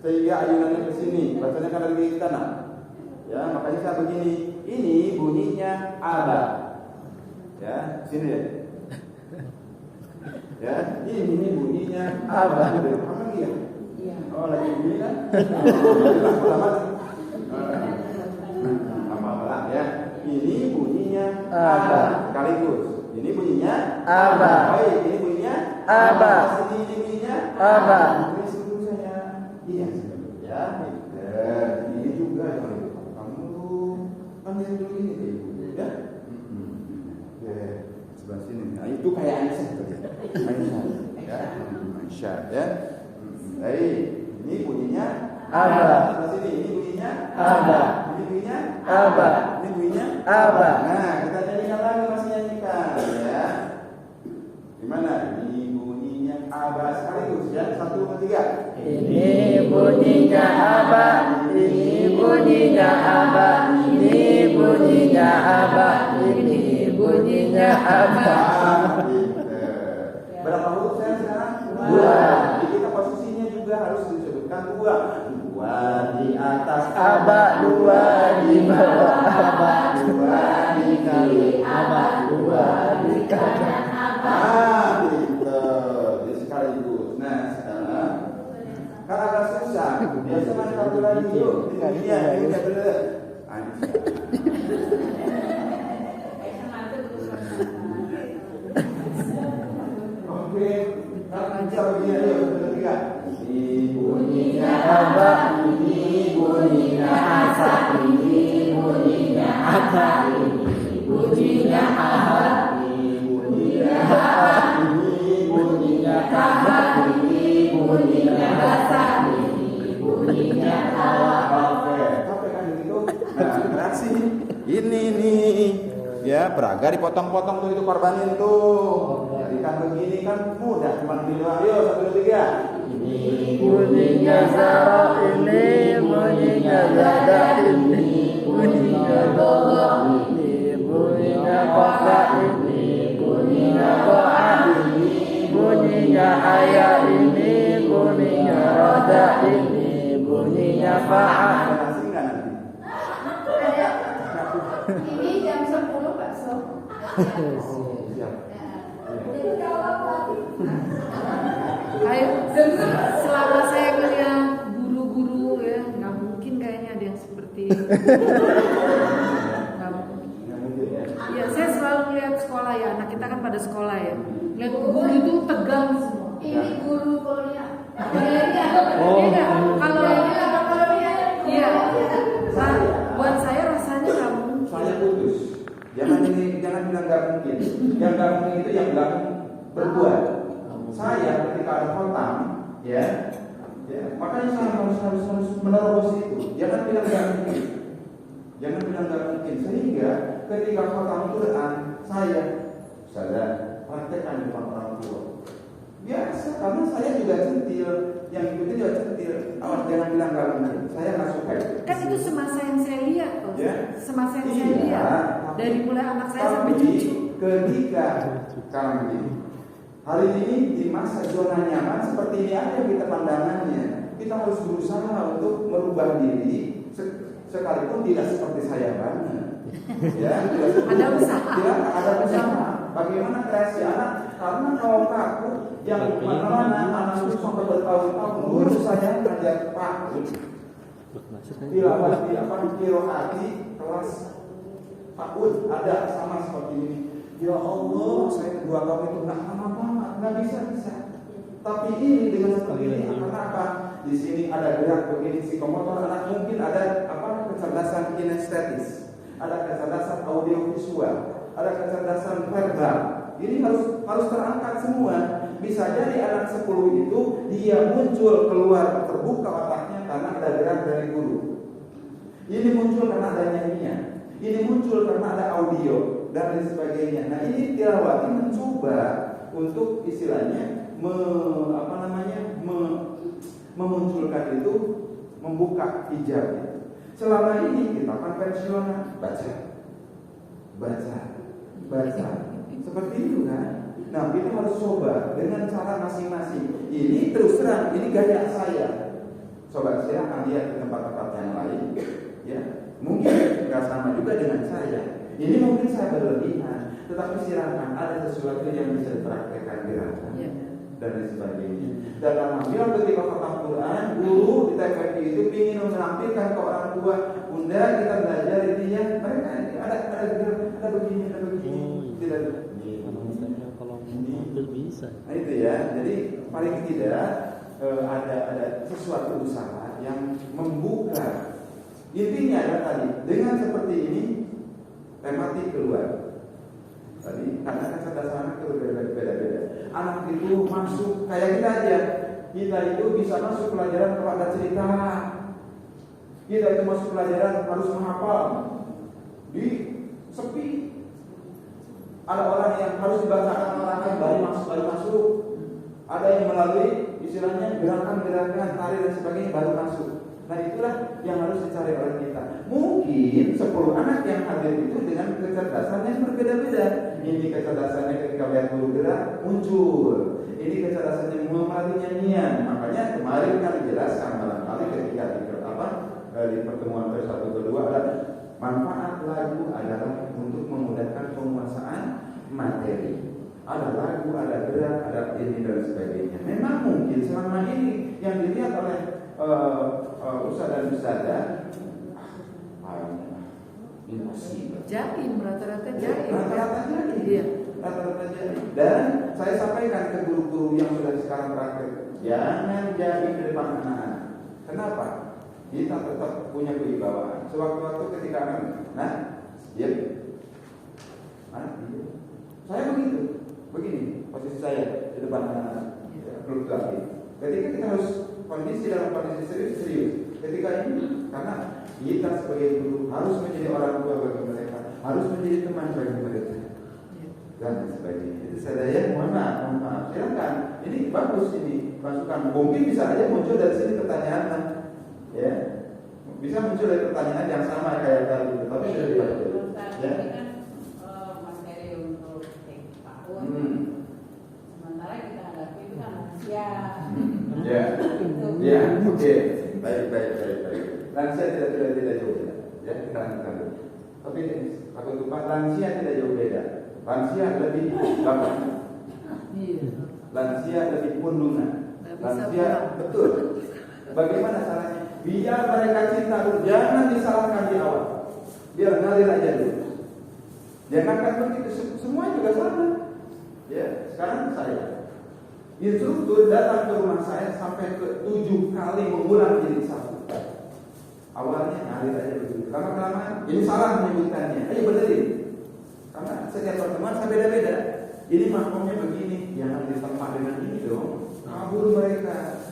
Sehingga ayunannya ke sini, bacanya kan dari kiri kanan. Ya, makanya saya begini. Ini bunyinya aba. Ya, sini ya. Ya, ini bunyinya aba. Apa lagi ya? Iya. Oh, lagi bunyi kan? Apa ya? Ini bunyinya aba. Sekaligus. Ini bunyinya Aba. Baik, ini bunyinya Aba. Ini bunyinya Aba. Ini sebelum saya. Iya, ya. Ini juga yang kamu tuh panggil dulu ini ke ibu, ya. Oke, sebelah sini. Nah, itu kayak Aisyah tadi. Aisyah, ya. Aisyah, ya. Baik, ini bunyinya Aba. Sebelah sini, ini bunyinya Aba. Ini bunyinya Aba. Ini bunyinya Aba. Nah, kita nyanyikan lagi, masih nyanyikan, ya. Gimana? Ini bunyinya aba sekaligus, ya. 1, 2, 3. Ini bunyinya aba. Ini bunyinya aba. Ini bunyinya aba. Ini bunyinya aba. Berapa huruf saya sekarang? 2. Jadi kita posisinya juga harus disebutkan 2. 2 di atas Aba, 2 di bawah aba. 2 di kiri Aba, 2 di kanan. Pinter. Jadi sekaligus. Nah, sekarang kan agak susah. Biasa mana kartu lagi yuk. Ini dulu. Oke, kita bisa begini yuk. 1, 2, 3. Ini bunyinya Aba, ini bunyinya asa. Ini bunyinya aba. Ini bunyinya aba. Ini bunyinya aba. Ini bunyinya aba. Ini bunyinya asa. Ini bunyinya aba. Oke, sampai kan begitu. Nah, reaksi ini nih. Ya, peraga dipotong-potong tuh itu korbanin tuh. Jadikan begini kan mudah, cuma di luar. Yuk, 1, 2, 3. Ini bunyinya zara. Ini bunyinya zada. Ini bunyinya doa. Ini bunyinya koka. Ini bunyinya doa. Ini bunyinya ayat. Ini bunyinya roda. Ini bunyinya fa'ah. Masih enggak nanti? Ini jam 10 bakso. Siap. Ayo, selama saya ngeliat guru-guru ya, nggak mungkin kayaknya ada yang seperti itu. Nggak mungkin. Enggak mungkin ya. Ya, saya selalu melihat sekolah ya, anak kita kan pada sekolah ya. Lihat guru itu tegang semua. Ini guru kolonial. Beda. Kalau iya, nah, buat saya rasanya nggak mungkin. Saya putus. Jangan bilang nggak mungkin. Yang nggak mungkin itu yang bilang berbuat. saya ketika ada khotam, ya, makanya saya harus menerobos itu. Jangan bilang nggak mungkin, sehingga ketika khotam Quran saya praktekkan di depan orang tua. Biasa, karena saya juga centil, yang ikuti juga centil. Awas jangan bilang nggak mungkin, saya nggak suka itu. Kan itu semasa yang saya lihat, Pak. Ya. Semasa yang saya lihat. Dari mulai anak saya sampai Tapi cucu. ketika sekarang begini, hari ini di masa zona nyaman seperti ini aja kita pandangannya. Kita harus berusaha untuk merubah diri, sekalipun tidak seperti saya banget. Ya, Ada usaha. Ya, ada usaha. Bagaimana kreasi anak? Karena kalau aku yang mana anak itu sampai bertahun-tahun, guru saya ngajak Pak tilawah di kiroati kelas tahun ada sama seperti ini. Ya Allah, saya 2 tahun itu nggak lama banget, nggak bisa. Tapi ini dengan seperti ini, karena apa? Di sini ada gerak begini psikomotor anak, mungkin ada kecerdasan kinestetis, ada kecerdasan audiovisual, ada kecerdasan verbal. Ini harus terangkat semua. Bisa jadi anak 10 itu dia muncul keluar terbuka otaknya karena ada gerak dari guru. Ini muncul karena ada nyanyian. Ini muncul karena ada audio dan lain sebagainya. Nah, ini Tilawati mencoba untuk istilahnya memunculkan itu, membuka hijab. Selama ini kita konvensional baca. Seperti itu kan. Nah, kita harus coba dengan cara masing-masing. Ini terus terang, ini gaya saya. Coba silakan lihat ke tempat-tempat yang lain. Ya, mungkin nggak sama juga dengan saya. Ini mungkin saya berlebihan, tetapi silakan ada sesuatu yang bisa dipraktekkan di rasa dan lain sebagainya. Dan alhamdulillah ketika khatam Quran, guru di TPP itu ingin menampilkan ke orang tua, bunda kita belajar intinya mereka ini ada begini. Tidak. Bisa. Nah itu ya, jadi paling tidak ada sesuatu usaha yang membuka. Intinya adalah tadi dengan seperti ini tematik keluar. Tadi karena kecerdasan anak itu beda-beda. Anak itu masuk kayak kita aja. Kita itu bisa masuk pelajaran kalau ada cerita. Kita itu masuk pelajaran harus menghafal. Di sepi. Ada orang yang harus dibacakan orang lain baru masuk. Ada yang melalui istilahnya gerakan-gerakan tari dan sebagainya baru masuk. Nah itulah yang harus dicari oleh kita. Mungkin 10 anak yang hadir itu dengan kecerdasan yang berbeda-beda. Ini kecerdasannya ketika lihat guru gerak muncul. Ini kecerdasannya melalui nyanyian. Makanya kemarin kan dijelaskan barangkali ketika di pertemuan ke-1 ke-2 adalah manfaat lagu adalah untuk memudahkan penguasaan materi. Ada lagu, ada gerak, ada ini dan sebagainya. Memang mungkin selama ini yang dilihat oleh ustaz dan ustazah impossible. Jaim, rata-rata jaim. Rata-rata jaim. Iya. Rata-rata jaim. Dan saya sampaikan ke guru-guru yang sudah sekarang praktek, jangan jadi di depan anak-anak. Kenapa? Kita tetap punya kewibawaan. Sewaktu-waktu ketika diam. Saya begini posisi saya di depan anak-anak. Fluktuatif. Ketika kita harus dalam kondisi serius. Ketika ini, karena kita sebagai guru harus menjadi orang tua bagi mereka, harus menjadi teman bagi mereka, dan sebagainya. Itu saya mohon maaf. Silakan. Ini bagus ini masukan. Mungkin bisa aja muncul dari sini pertanyaan, ya. Bisa muncul dari pertanyaan yang sama kayak tadi, tapi sudah dibaca. Ya. Ini kan materi untuk tahun. Sementara kita hadapi itu kan manusia. Ya, oke. Baik. Lansia tidak jauh beda. Ya, kita lanjutkan dulu. Tapi aku lupa, lansia tidak jauh beda. Lansia lebih bapak. Lansia lebih pundunan. Lansia betul. Bagaimana caranya? Biar mereka cinta dulu, jangan disalahkan di awal. Biar ngalir aja dulu. Jangankan begitu, semua juga sama. Ya, sekarang saya instruktur datang ke rumah saya sampai ke 7 kali mengulang jadi satu. Awalnya ngalir aja begitu. Lama-lama ini salah menyebutkannya. Ayo benerin. Karena setiap pertemuan saya beda-beda. Ini makomnya begini, jangan ditempa dengan ini dong. Kabur mereka.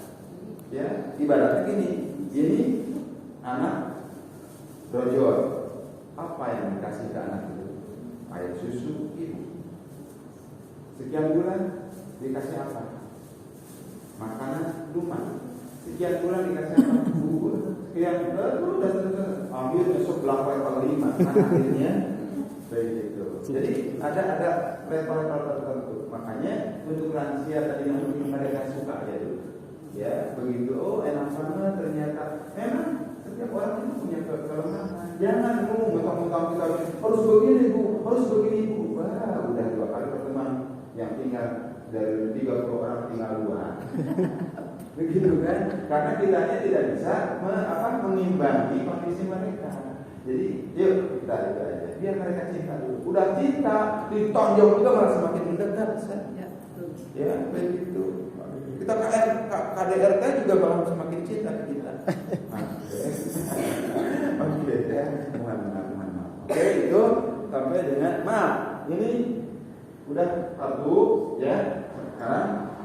Ya, ibaratnya gini. Ini anak brojol. Apa yang dikasih ke anak itu? Air susu ibu. Sekian bulan dikasih apa? Makanan rumah. Sekian bulan dikasih apa? Bubur. Sekian bulan udah ambil besok 8/5. Akhirnya begitu. Jadi ada level-level tertentu. Makanya untuk lansia tadi yang mungkin mereka suka ya dulu. Ya, begitu. Oh, enak banget ternyata. Memang setiap orang itu punya kelemahan. Jangan mentang-mentang kita harus begini Bu, harus begini Bu. Wah, udah 2 kali pertemuan yang tinggal dari 30 orang tinggal 2. Begitu kan? Karena kita tidak bisa mengimbangi kondisi mereka. Jadi, yuk kita itu aja. Biar mereka cinta dulu. Udah cinta, ditonjok juga malah semakin mendekat. Ya, begitu. Kita KDRT juga malah semakin cinta ke kita. Oke, ya. Mohon maaf. Oke, itu sampai dengan maaf. Ini udah satu, ya. Sekarang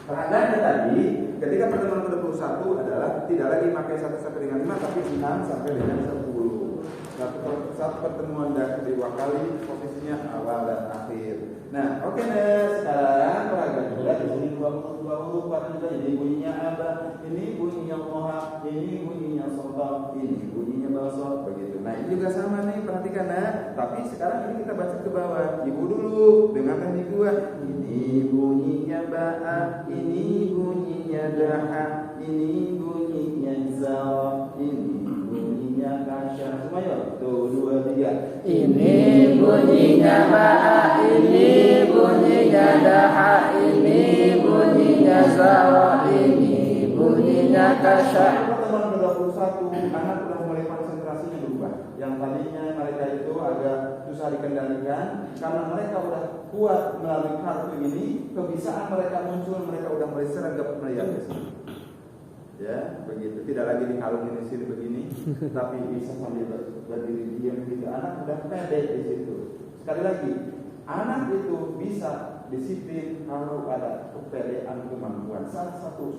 tandanya tadi ketika pertemuan ke-21 adalah tidak lagi pakai 1 sampai dengan 5 tapi 6 sampai dengan 10. Satu pertemuan dan 2 kali posisinya awal dan akhir. Nah, oke deh, sekarang peragam juga di sini 20 juga ini bunyinya apa? Ini bunyinya moha, ini bunyinya sobat, ini bunyinya balso, begitu. Nah, ini juga sama nih, perhatikan nah. Tapi sekarang ini kita baca ke bawah. Ibu dulu dengarkan di gua. Ini bunyinya ba'a, ini bunyinya daha, ini bunyinya za, ini bunyinya kasya. Semuanya tuh 2 3. Ini bunyinya ba'a, ini bunyinya daha, ini bunyinya za, ini bunyinya kasya. Pertemuan ke-21 anak sudah mulai konsentrasinya berubah. Yang tadinya mereka itu agak susah dikendalikan karena mereka udah kuat melalui kartu ini, kebiasaan mereka muncul, mereka udah mulai seragap melihat ke sini. Ya, begitu. Tidak lagi dikalungin di sini begini, tapi bisa sambil berdiri diam gitu. Anak udah pede di situ. Sekali lagi, anak itu bisa disiplin kalau ada kepedean kemampuan. Salah satu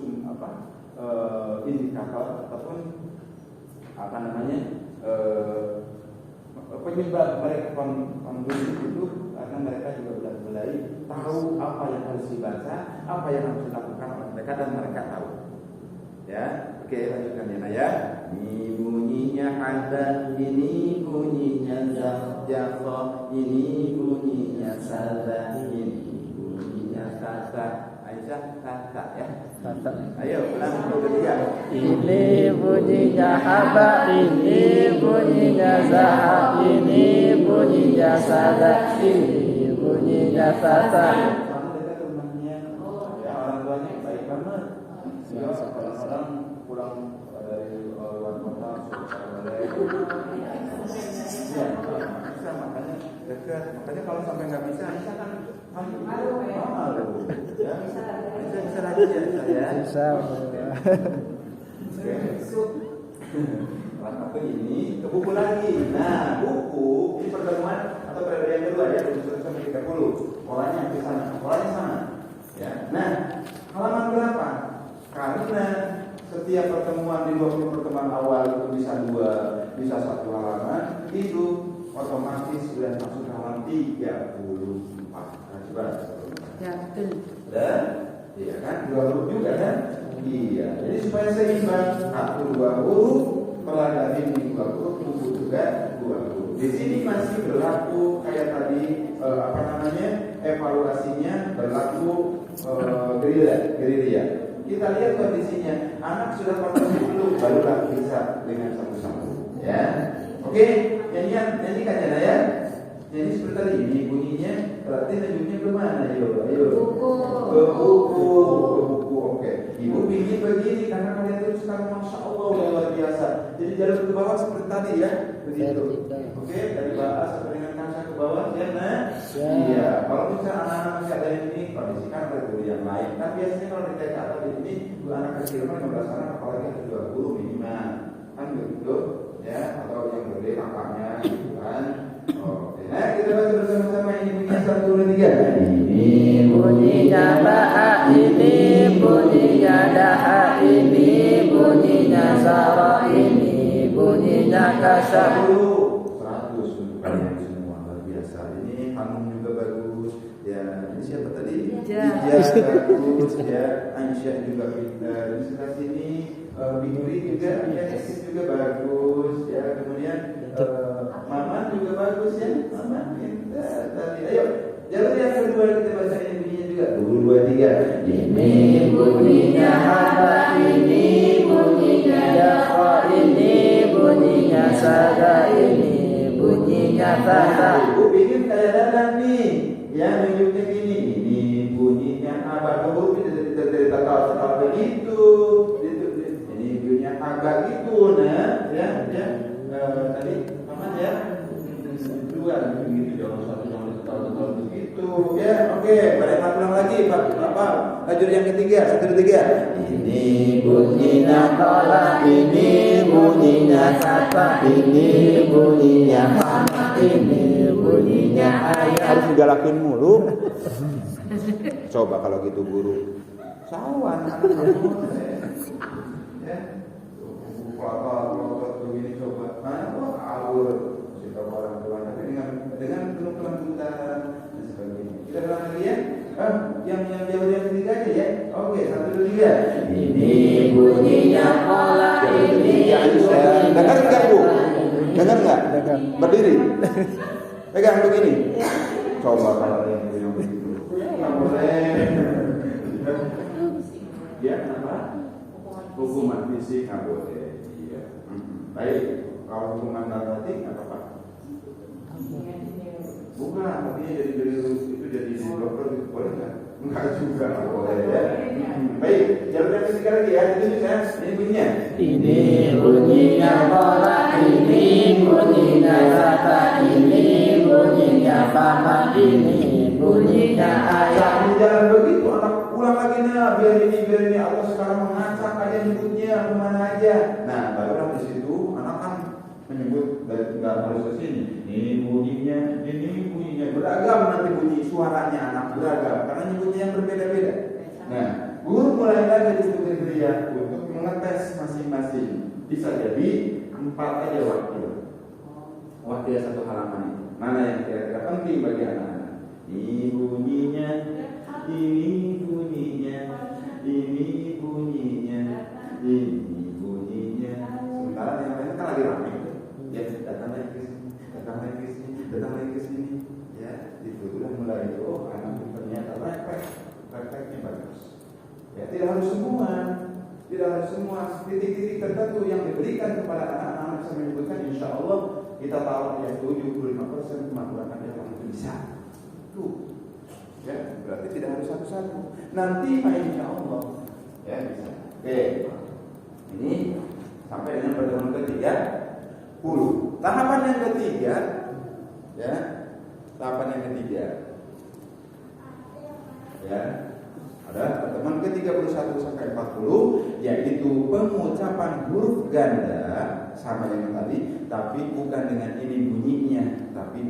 indikator ataupun penyebab mereka kondusif itu karena mereka juga sudah mulai tahu apa yang harus dibaca, apa yang harus dilakukan oleh mereka dan mereka tahu. Ya, oke, lanjutkan ya. Ini bunyinya hadan, ini bunyinya zafjafah, ini bunyinya sada, ini bunyinya kata. Aisyah kata ya. Kata. Ayo ulang kedua. Ini bunyinya haba, ini bunyinya zaha, ini bunyinya sada, ini bunyinya tata. Sama dekat rumahnya. Ya, orang tuanya baik banget. Ya, kadang-kadang pulang dari luar kota suka balik. Ya, bisa makanya dekat. Makanya kalau sampai nggak bisa, Aisyah kan mahal ya. Bisa lagi ya saya. Bisa. Oke. Salah satu ini ke buku lagi. Nah, buku ini pertemuan atau periode yang kedua ya, 21 sampai 30. Polanya hampir sama. Polanya sama. Ya. Nah, halaman berapa? Karena setiap pertemuan di 20 pertemuan awal itu bisa 2, bisa 1 halaman, itu otomatis sudah masuk ke halaman 34. Nah, coba. Ya, betul. Dan iya kan, 2 huruf juga kan? Iya. Jadi supaya seimbang, 1 2 huruf, pelajaran ini 2 huruf, buku juga 2 huruf. Di sini masih berlaku kayak tadi evaluasinya berlaku gerilya. Kita lihat kondisinya, anak sudah konsentrasi dulu, barulah bisa dengan satu-satu. Ya, oke, nyanyikan ya. Jadi seperti tadi ini bunyinya, berarti nunjuknya ke mana? Ayo. Buku. Ke buku. Oke. Ibu bikin begini karena kalian itu sekarang masya Allah luar biasa. Jadi jalur ke bawah seperti tadi ya, begitu. Oke, dari bawah sampai dengan kaca ke bawah, ya nah. Iya. Kalau misalnya anak-anak masih ada yang ini, kondisikan pada guru yang lain. Kan biasanya kalau di TK atau di sini, dua anak kecil kan 15 anak, apalagi ada 2 guru minimal, kan begitu, ya. Atau yang gede kakaknya, gitu kan. Oke. Nah, kita baca bersama-sama ini bunyinya 1, 2, 3. Ini bunyinya ba'a, ini bunyinya daha, ini bunyinya zara, ini bunyinya kasyaf. 100 untuk kalian semua, luar biasa. Ini Hanum juga bagus. Ya, ini siapa tadi? Ija. Bagus ya. Aisyah juga pintar. Di sebelah sini Bihuri juga, Yasin juga bagus ya. Kemudian Maman juga bagus ya. Maman pintar tadi. Ayo, jalan yang kedua kita baca bunyinya juga. 2, 3. Ini bunyinya haba, ini bunyinya dakha, ini bunyinya sada, ini bunyinya fata. Ibu bikin kayak dadan nih. Ya, nunjuknya gini. Ini bunyinya haba. Huruf itu dari kata begitu. Ini bunyinya agak gitu, nah, ya. Tadi Maman ya. Dua begitu, jangan satu begitu. Ya, oke. Balik ulang lagi, Pak. Apa? Lajur yang ketiga, 1, 2, 3. Ini bunyinya tola, ini bunyinya sata, ini bunyinya hama, ini bunyinya ayat. Harus digalakin mulu. Coba kalau gitu guru. Sawan. Ya. Kalau begini coba. Wah, awur. Kita orang tua dengan penuh kelembutan dan sebagainya. Kita ulang lagi ya. Yang ketiga aja ya. Oke, 1, 2, 3. Ini bunyinya tola, ini bunyinya Dengar enggak, Bu? Dengar enggak? Berdiri. Pegang begini. Coba kalau yang begitu. Enggak boleh. Ya, kenapa? Hukuman fisik enggak boleh. Iya. Baik. Kalau hukuman narkotik enggak apa-apa. Bukan, artinya jadi dokter gitu, boleh nggak? Enggak juga, nggak boleh ya. Baik, jalan yang ketiga lagi ya. Ini bunyinya. Ini bunyinya tola, ini bunyinya sata, ini bunyinya fama, ini bunyinya ayat. Di jalan begitu, anak pulang lagi nah, biar ini Allah sekarang mengacak aja nyebutnya kemana aja. Nah, barulah di situ anak kan menyebut dan nggak harus ke sini. Ini bunyinya beragam, nanti bunyi suaranya anak beragam karena nyebutnya yang berbeda-beda. Nah, guru mulai lagi disebut dia untuk mengetes masing-masing. Bisa jadi 4 aja wakil satu halaman itu. Mana yang kira-kira penting bagi anak-anak? Ini bunyinya, ini bunyinya, ini bunyinya, ini bunyinya. Sementara yang lain kan lagi ramai. Ya, datang lagi ke sini, datang lagi ke sini, datang lagi ke sini. Ya, itu udah mulai itu. Oh, anak ternyata refleksnya bagus. Ya, tidak harus semua titik-titik tertentu yang diberikan kepada anak-anak bisa menyebutkan. Insya Allah kita tahu ya 75% kemampuan dia orang itu bisa. Tuh, ya berarti tidak harus satu-satu. Nanti insya Allah ya bisa. Oke, ini sampai dengan pertemuan ketiga. Tahapan yang ketiga, ya, ya, ada pertemuan ke-31 sampai 40, yaitu pengucapan huruf ganda sama dengan tadi, tapi bukan dengan ini bunyinya, tapi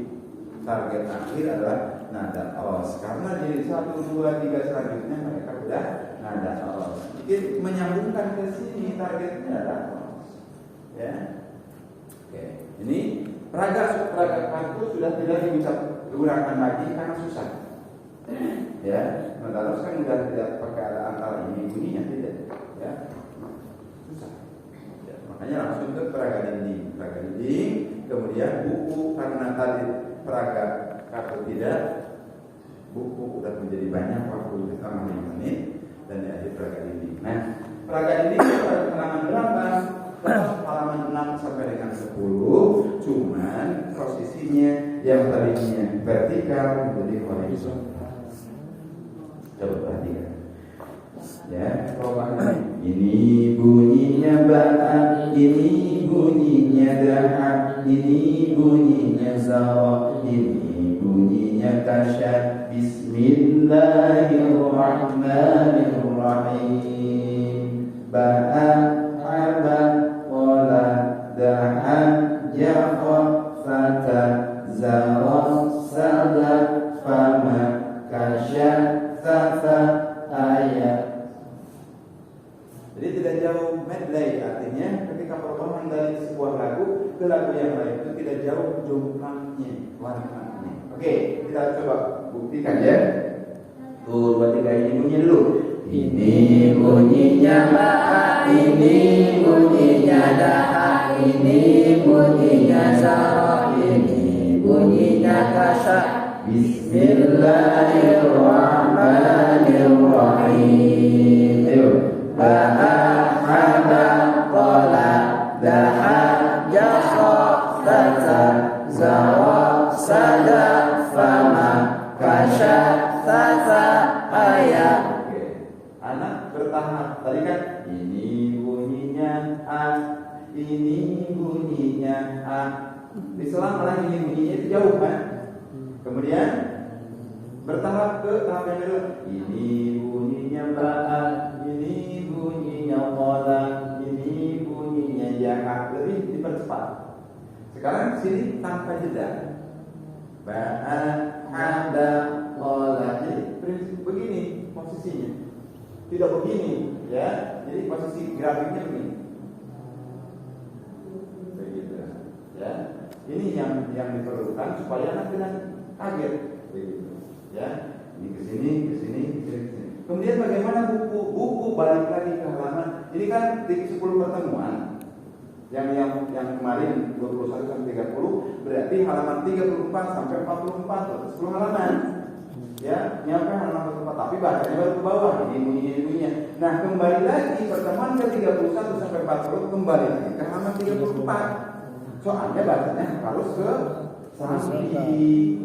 target akhir adalah nada os. Karena di 1, 2, 3 selanjutnya mereka sudah nada os. Jadi menyambungkan ke sini targetnya adalah os. Ya. Oke, ini peraga kartu sudah tidak digunakan lagi karena susah. Ya, sementara kan sudah tidak pakai ada antara ini bunyinya tidak. Ya, susah. Ya, makanya langsung ke peraga dinding, kemudian buku karena tadi peraga kartu tidak, buku sudah menjadi banyak waktu selama 5 menit dan di akhir peraga dinding. Nah, peraga dinding pada halaman berapa? Halaman 6 sampai dengan 10, cuman posisinya yang tadinya vertikal menjadi horizontal. Coba perhatikan. Ya, coba ini bunyinya ba'a, ini bunyinya da'a, ini bunyinya zawa, ini bunyinya kasyaf. Bismillahirrahmanirrahim. Ba'a, aba, wala, da'a, jafa, fata, zara, sada, fama. kasyaffafa ayat. Jadi tidak jauh medley, artinya ketika potongan dari sebuah lagu ke lagu yang lain itu tidak jauh jumlahnya, warnanya. Oke, kita coba buktikan ya. Tuh, 2, 3 ini bunyi dulu. Ini bunyinya ba'a, ini bunyinya da'a, ini bunyinya zara, ini bunyinya kasya. Bismillahirrahmanirrahim. Ayo. Ba'a, haba, tola, da'a, jasa, tata, zara, sada, fama, kasya, tata, ayat. Anak bertahap. Tadi kan ini bunyinya A, ini bunyinya A. Diselang oleh ini bunyinya itu jauh kan? Kemudian bertahap ke tahap yang kedua. Ini bunyinya Ba'a, ini bunyinya Qola, ini bunyinya Ja'a. Lebih dipercepat. Sekarang sini tanpa jeda. Ba'a, Hada, Qola. Jadi prinsip begini posisinya. Tidak begini, ya. Jadi posisi grafiknya begini. Begitu, ya. Ini yang diperlukan supaya anak tidak kaget, begitu, ya. Ini ke sini, ke sini, ke sini, ke sini. Kemudian bagaimana buku balik lagi ke halaman. Ini kan di 10 pertemuan. Yang kemarin 21 sampai 30 berarti halaman 34 sampai 44, 10 halaman. Ya, nyampe halaman ke-4, tapi bahasanya baru ke bawah, ini bunyinya. Nah, kembali lagi pertemuan ke 31 sampai 40 kembali lagi ke halaman 34. Soalnya bahasanya harus ke samping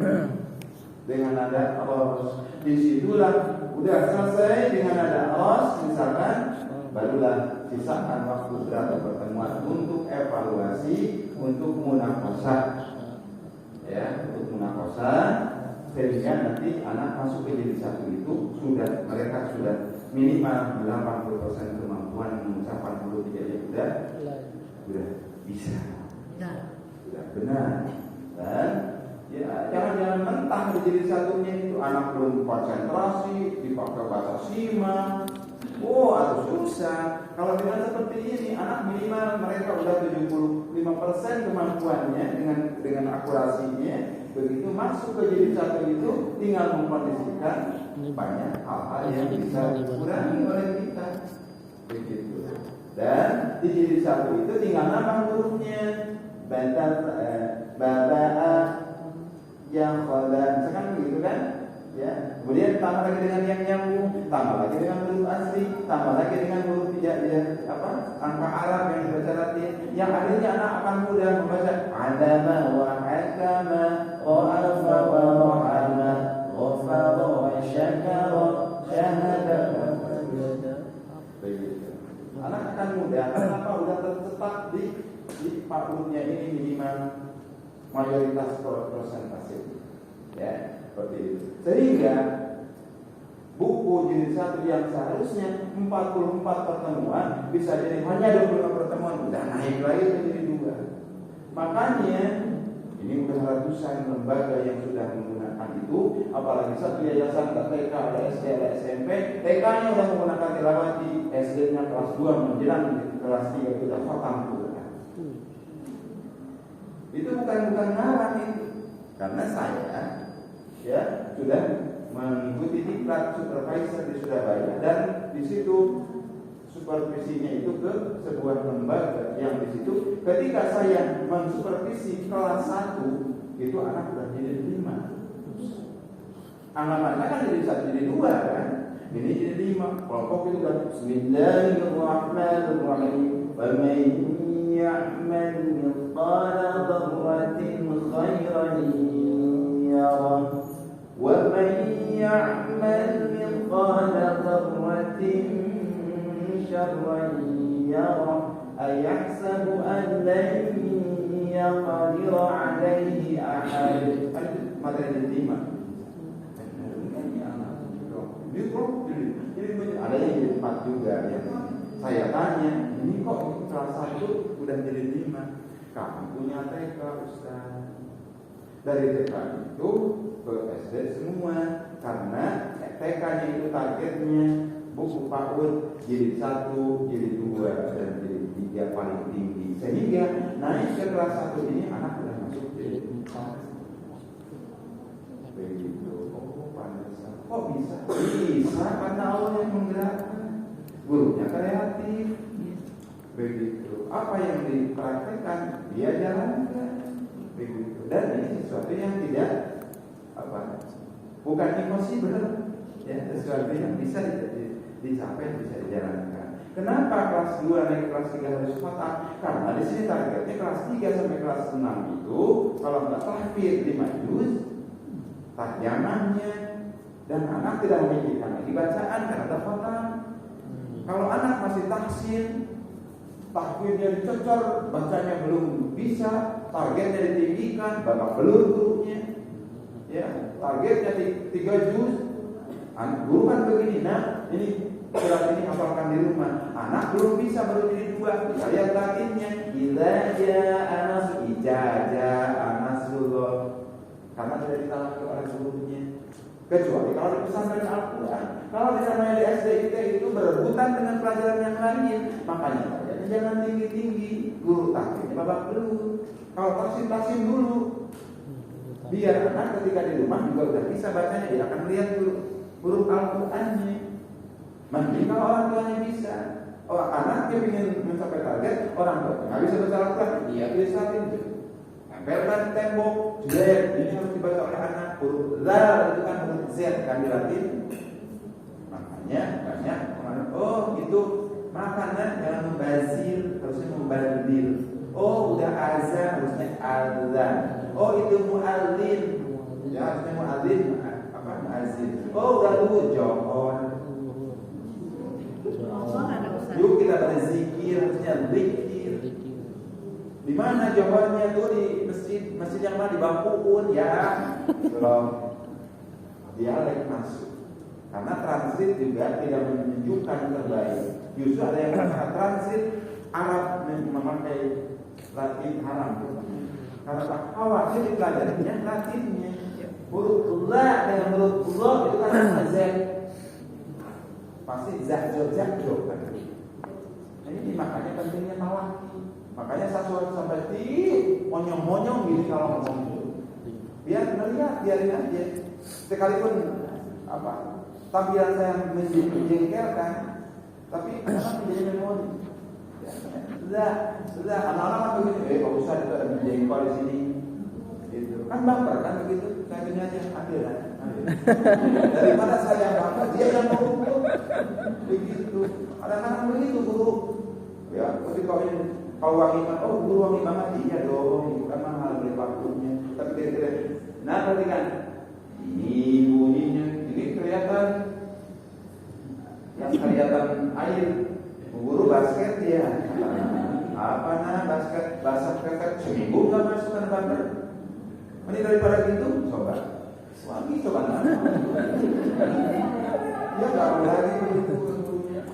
dengan nada ros. Disitulah udah selesai dengan nada ros, misalkan barulah sisakan waktu berapa pertemuan untuk evaluasi, untuk munaqashah. Ya, untuk munaqashah. Sehingga nanti anak masuk ke jilid 1 itu mereka sudah minimal 80% kemampuan mengucapkan huruf hijaiyah sudah bisa, sudah benar. Dan ya jangan mentah di jilid 1-nya itu anak belum konsentrasi dipakai bahasa sima. Atau susah. Kalau dengan seperti ini anak minimal mereka sudah 75% kemampuannya dengan akurasinya. Begitu masuk ke jilid 1 itu tinggal mengkondisikan banyak hal-hal yang bisa dikurangi oleh kita. Begitu. Dan di jilid 1 itu tinggal nambah hurufnya. Baba'a, yang khodan. Sekarang begitu kan? Ya. Kemudian tambah lagi dengan yang nyambung, tambah lagi dengan huruf asli, tambah lagi dengan huruf angka Arab yang dibaca Latin. Yang akhirnya anak akan mudah membaca adama wa hakama wa alfa wa rahama ghafara wa syakara syahada. Begitu. Anak akan mudah. Kenapa udah tercetak di PAUD-nya ini minimal mayoritas persentase. Ya, seperti itu. Sehingga buku jilid 1 yang seharusnya 44 pertemuan bisa jadi hanya 25 pertemuan, udah naik lagi ke jilid 2. Makanya ini udah ratusan lembaga yang sudah menggunakan itu, apalagi satu yayasan TK, ada SD, ada SMP. TK-nya udah menggunakan tilawati, SD-nya kelas 2 menjelang kelas 3 itu udah khatam Quran. Itu bukan ngarang itu. Karena saya sudah mengikuti diklat supervisor di Surabaya, dan di situ supervisinya itu ke sebuah lembaga yang di situ ketika saya mensupervisi kelas 1 itu anak sudah jadi 5. Anggapannya kan jadi 1 jadi 2 kan? Ini jadi 5. Kelompok itu kan Bismillahirrahmanirrahim. Wa may ya'mal mithqala dzarratin khairan yarah. وَمَنْ يَعْمَلْ مِثْقَالَ ذَرَّةٍ شَرًّا يَرَهُ أَيَحْسَبُ أَنْ لَنْ يَقْدِرَ عَلَيْهِ أَحَدٌ. Materi kelima. Ada yang jadi 4 juga ya. Saya tanya, ini kok kelas 1 udah jadi 5? Kamu punya TK, Ustaz? dari TK itu ke SD semua, karena TK-nya itu targetnya buku PAUD jilid 1, jilid 2, dan jilid 3 paling tinggi, sehingga naik ke kelas 1 ini anak sudah masuk jilid 4. Begitu. Kok bisa? Bisa karena Allah yang menggerakkan, gurunya kreatif. Begitu. Apa yang dipraktekkan dia jalankan. Begitu. Dan ini sesuatu yang tidak bukan impossible, ya, sesuatu yang bisa dicapai, bisa dijalankan. Kenapa kelas 2 naik kelas 3 harus khotam? Karena di sini targetnya kelas 3 sampai kelas 6 itu kalau nggak tahfidz 5 juz, tarjamannya, dan anak tidak memikirkan lagi bacaan karena terkhotam. Kalau anak masih tahsin, tahfidnya dicocor, bacanya belum bisa, targetnya ditinggikan, babak belur gurunya, ya, targetnya 3 juz, guru kan begini, nah ini surat ini hafalkan di rumah, anak belum bisa, baru jadi 2, bisa lihat targetnya, ijazah Nasrullah, karena tidak ditalaki oleh gurunya. Kecuali kalau di pesantren Al-Quran, kalau di sana di SD kita itu berebutan dengan pelajaran yang lain, makanya pelajarannya jangan tinggi-tinggi, guru tahfidz babak belur. Kalau tahsin dulu, biar anak ketika di rumah juga udah bisa bacanya, dia akan lihat huruf Al-Qurannya. Mending kalau orang tuanya bisa, anaknya ingin mencapai target, orang tua nggak bisa baca Al-Quran, dia biasain tempelkan tembok, jelek, ini harus dibaca oleh anak. Huruf zal itu kan huruf z kan di Latin. Makanya banyak orang, itu makanan jangan membazir, harusnya membadir. Udah azan harusnya azan. Itu muadzin, ya harusnya muadzin muadzin. Udah johon. Yuk kita berzikir, harusnya zikir. Di mana jawabannya tuh di masjid yang mana di Bangkuun ya. Belum dialek masuk. Karena transit juga tidak menunjukkan terbaik. Justru ada yang mengatakan transit Arab memakai Latin haram. Karena khawatir dipelajarinya Latinnya. Huruf la dengan huruf la itu kan z. Pasti zakjo kan. Ini makanya pentingnya talaki. Makanya satu sampai monyong-monyong gitu kalau ngomong. Biar melihat, biarin aja. Sekalipun tampilan saya menjengkelkan, tapi anak menjadi memori. Sudah anak-anak begitu. Pak Ustaz itu ada menjengkel di sini. Gitu. Kan baper kan begitu. Saya gini aja, ambil lah. Daripada saya baper, dia yang mau begitu. Anak-anak begitu guru. Ya, ketika ini kalau wangi banget, guru wangi banget, iya dong, itu kan mahal beli parfumnya. Tapi kira-kira, nah perhatikan, ini bunyinya, ini kelihatan air, guru basket ya. Basket seminggu nggak masukkan bumper. Ini daripada gitu, coba wangi, coba ya nggak boleh lagi begitu gurunya.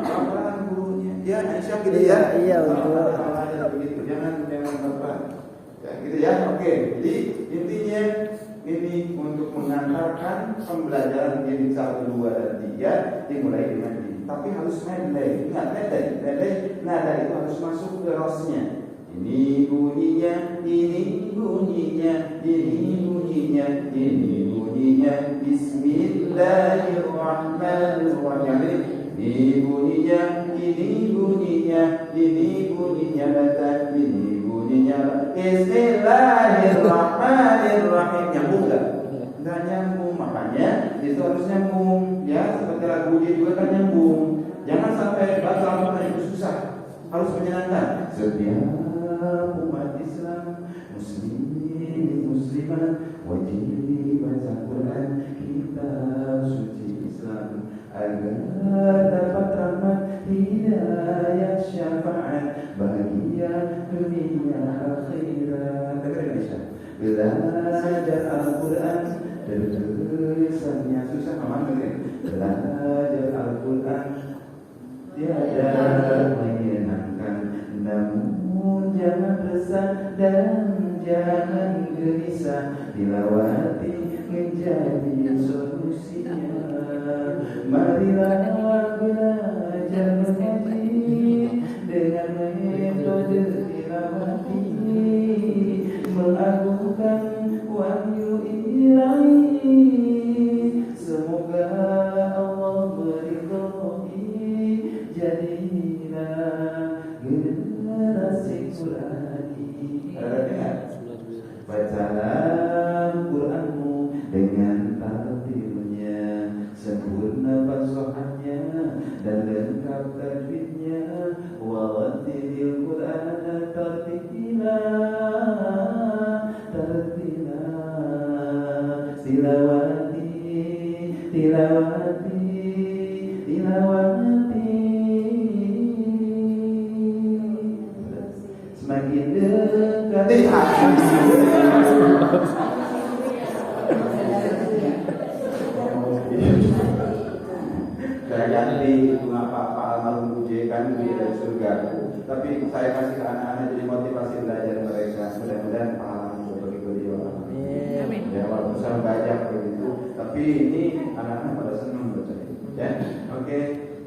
Apa gurunya? Ya, Aisyah gitu ya. Iya, begitu. Jangan apa. Ya, gitu ya. Oke. Jadi intinya ini untuk mengantarkan pembelajaran jilid 1, 2 dan 3 dimulai dengan ini. Tapi harus medley. Ingat medley nada itu harus masuk ke rosnya. Ini bunyinya, ini bunyinya, ini bunyinya, ini bunyinya. Bismillahirrahmanirrahim. Ini bunyinya, ini bunyinya, ini bunyinya baca, ini bunyinya Bismillahirrahmanirrahim. Nyambung nggak? Nggak nyambung, makanya itu harus nyambung. Ya, seperti lagu dia juga kan nyambung. Jangan sampai baca Al-Quran itu susah, harus menyenangkan. Setiap umat Islam, muslimat, wajib baca Quran, kitab suci Islam, agar dapat rahmat, hidayah, syafaat, bahagia dunia akhirat. Dengar bisa. Belajar Al-Quran dan tulisannya susah aman kan? Belajar Al-Quran tiada menyenangkan, namun jangan resah dan jangan gelisah, tilawati menjadi solusinya. Marilah belajar mengaji dengan metode tilawati, mengagungkan wahyu ilahi. Semoga Allah meridhoi, jadilah generasi Qurani. Bacalah Qur'anmu dengan tartilnya, sempurna fasahannya dan lengkap tajwidnya. Warattilil Qur'ana tartila, tartila. Tilawati, tilawati, tilawati. Semakin dekat saya ganti bunga Pak almarhum Buje kan di surga. Tapi saya kasih ke anak-anak jadi motivasi belajar mereka. Mudah-mudahan pahala bagi beliau. Amin. Ya, walaupun saya banyak begitu, tapi ini anak-anak pada senang baca ini. Ya, oke.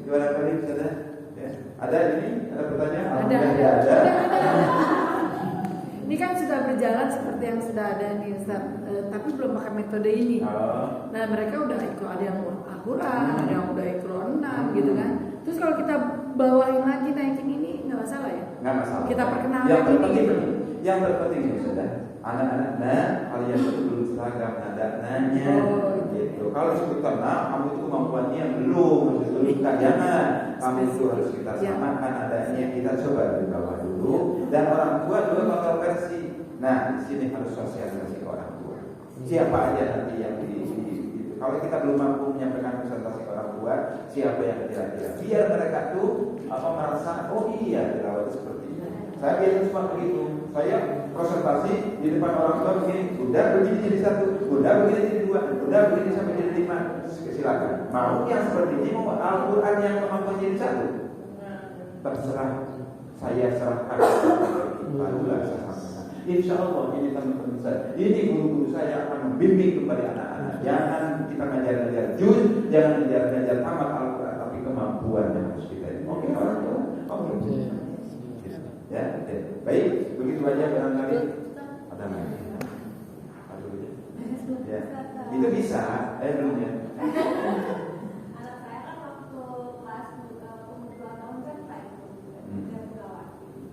Gimana tadi sudah? Ya. Ada ini? Ada pertanyaan? Ada. Ini kan sudah berjalan seperti yang sudah ada nih Ustaz, tapi belum pakai metode ini. Nah mereka udah ikut, ada yang Al-Quran, ada yang udah ikut 6 gitu kan. Terus kalau kita bawain lagi naikin ini nggak masalah ya? Nggak masalah. Kita perkenalkan yang ini. terpenting, yang terpenting ya sudah. Anak-anak, nah kalian itu belum seragam nanya. Gitu. Kalau seputar kamu itu kemampuannya belum, jangan. Kamu itu harus kita samakan adanya. Kita coba dari bawah dulu. Dan orang tua juga kontroversi. Nah, di sini harus sosialisasi ke orang tua. Siapa aja nanti yang kalau kita belum mampu menyampaikan presentasi ke orang tua, siapa yang kira-kira? Biar mereka tuh merasa, oh iya tilawat seperti ini. Saya biasa cuma begitu. Saya presentasi di depan orang tua begini, udah begini jadi 1, udah begini jadi 2, udah begini sampai jadi 5. Silakan. Mau yang seperti ini, mau Al-Quran yang kemampuan jadi 1. Terserah. Saya serahkan barulah saya sampaikan. Insya Allah ini teman-teman saya, ini guru-guru saya akan membimbing kembali anak-anak. Jangan kita ngajar-ngajar juz, jangan ngajar-ngajar tamat Al-Quran, tapi kemampuan yang harus kita ini. Oke, orang tua. Oke. Ya, baik. Begitu aja barangkali. Ada lagi. Ya, itu bisa. Belum ya. Anak saya kan waktu kelas umur 2 tahun kan Pak dia tilawati.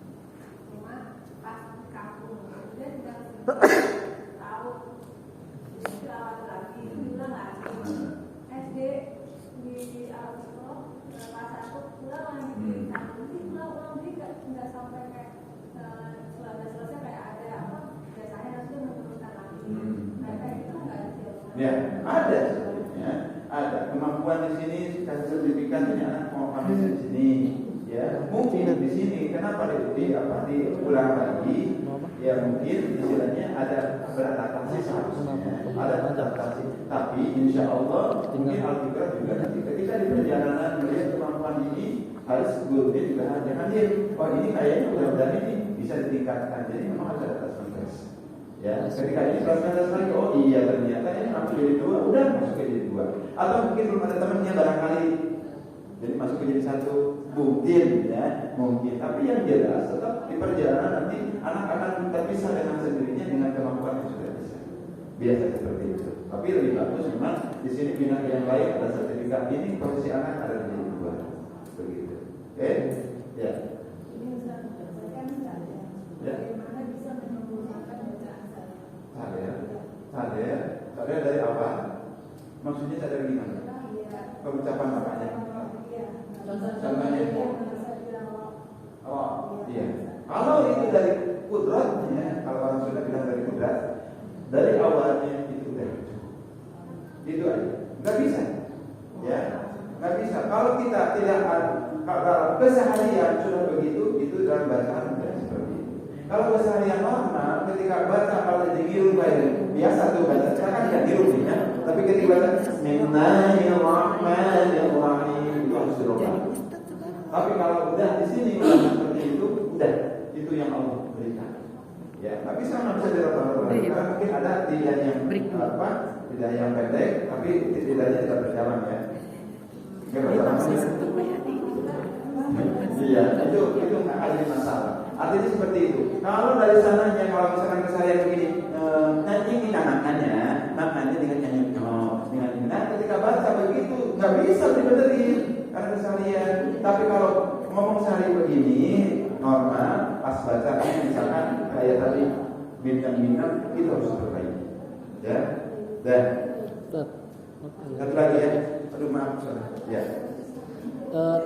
Cuma pas di kampung dia tidak tahu tilawat lagi itu bilang nggak SD di Al-Quran kelas 1 pulang lagi di kampung sih pulang dia nggak sampai kayak selesai kayak ada apa biasanya harusnya meneruskan lagi. Nah kayak itu nggak ada. Ya, ada sebetulnya. Ada kemampuan di sini, kasih sertifikat ini anak kemampuan di sini. Ya, mungkin di sini kenapa diulang lagi? Ya mungkin istilahnya ada beradaptasi seharusnya, ada adaptasi. Tapi insya Allah mungkin Al-Fikra juga nanti ketika di perjalanan melihat kemampuan ini harus gurunya juga hadir. Oh ini kayaknya mudah-mudahan ini bisa ditingkatkan. Jadi memang harus ada tes. Ya, ketika ini kelas lagi, oh iya ternyata ini aku jadi 2, udah masuk ke jadi 2. Atau mungkin belum ada temannya barangkali, jadi masuk ke jadi 1, mungkin ya, mungkin. Tapi yang jelas tetap di perjalanan nanti anak akan terpisah dengan sendirinya dengan kemampuan yang sudah bisa. Biasa seperti itu. Tapi lebih bagus memang di sini bina yang lain ada sertifikat ini posisi anak ada di jadi 2, begitu. Oke? Ya. Ini Ustaz, saya kan nggak ada. Ya. Bagaimana bisa menyempurnakan bacaan saya? Sadar dari apa? Maksudnya sadar gimana? Pengucapan makanya. Contohnya. Oh, iya. Kalau itu dari kudratnya, kalau orang sudah bilang dari kudrat, dari awalnya itu udah cukup. Itu aja. Nggak bisa. Ya, nggak bisa. Kalau kita tidak kalau keseharian sudah begitu, itu dalam bacaan sudah seperti itu. Kalau keseharian normal, ketika baca kalau digiru kayak biasa tuh baca, sekarang kan tidak giru ya. Tapi ketika baca Bismillahirrahmanirrahim itu harus dirobah. Tapi kalau udah di sini seperti itu, udah itu yang Allah berikan. Ya, nggak bisa diraba-raba karena mungkin ada lidah yang lidah yang pendek, tapi lidahnya tetap berjalan ya. Iya, itu nggak ada masalah. Artinya seperti itu. Kalau dari sananya, kalau misalkan keseharian begini, nanti kita makannya dengan nyanyi, dengan ketika baca begitu nggak bisa dibenerin karena keseharian. Tapi kalau ngomong sehari begini normal, pas bacanya misalkan kayak tadi bintang-bintang itu harus diperbaiki. Ya, dan satu lagi ya. Aduh maaf, ya.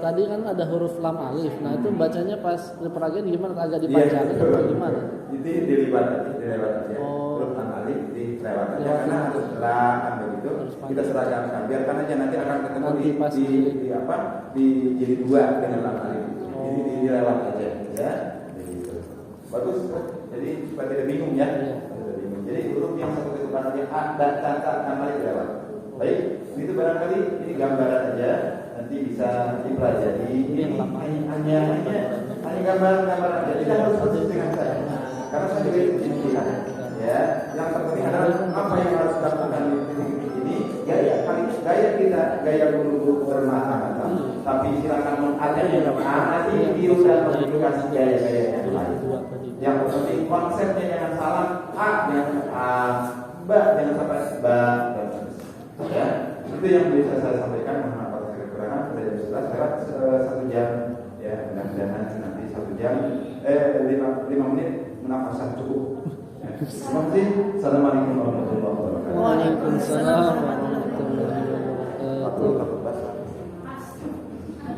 Tadi kan ada huruf lam alif. Nah itu bacanya pas peragian gimana? Agak dipanjangin atau gimana? Itu dilewat aja. Huruf lam alif dilewat aja karena harus lah kan begitu. Kita seragam biarkan aja nanti akan ketemu Nanti pas di jadi dua dengan lam alif. Jadi dilewat aja ya. Begitu. Bagus. Jadi supaya tidak bingung ya. Jadi huruf yang satu ketukan aja a dan catat nama dilewat. Baik, itu barangkali ini gambaran aja. Nanti bisa dipelajari. Ini hanya gambar-gambar aja. Tidak harus persis dengan saya. Karena saya juga itu pilihan. Ya, yang terpenting adalah apa yang harus dilakukan di titik ini. Gaya kita, gaya guru bermacam-macam. Tapi silakan mengadaptasi biru dan menggunakan gaya-gaya yang lain. Yang penting konsepnya jangan salah. A jangan A, B jangan sampai B dan seterusnya. Ya, itu yang bisa saya sampaikan. Sudah sekarang 1 jam ya, mudah-mudahan nanti 1 jam 5 menit menapasan cukup. Terima kasih. Assalamualaikum warahmatullahi wabarakatuh. Waalaikumsalam warahmatullahi wabarakatuh.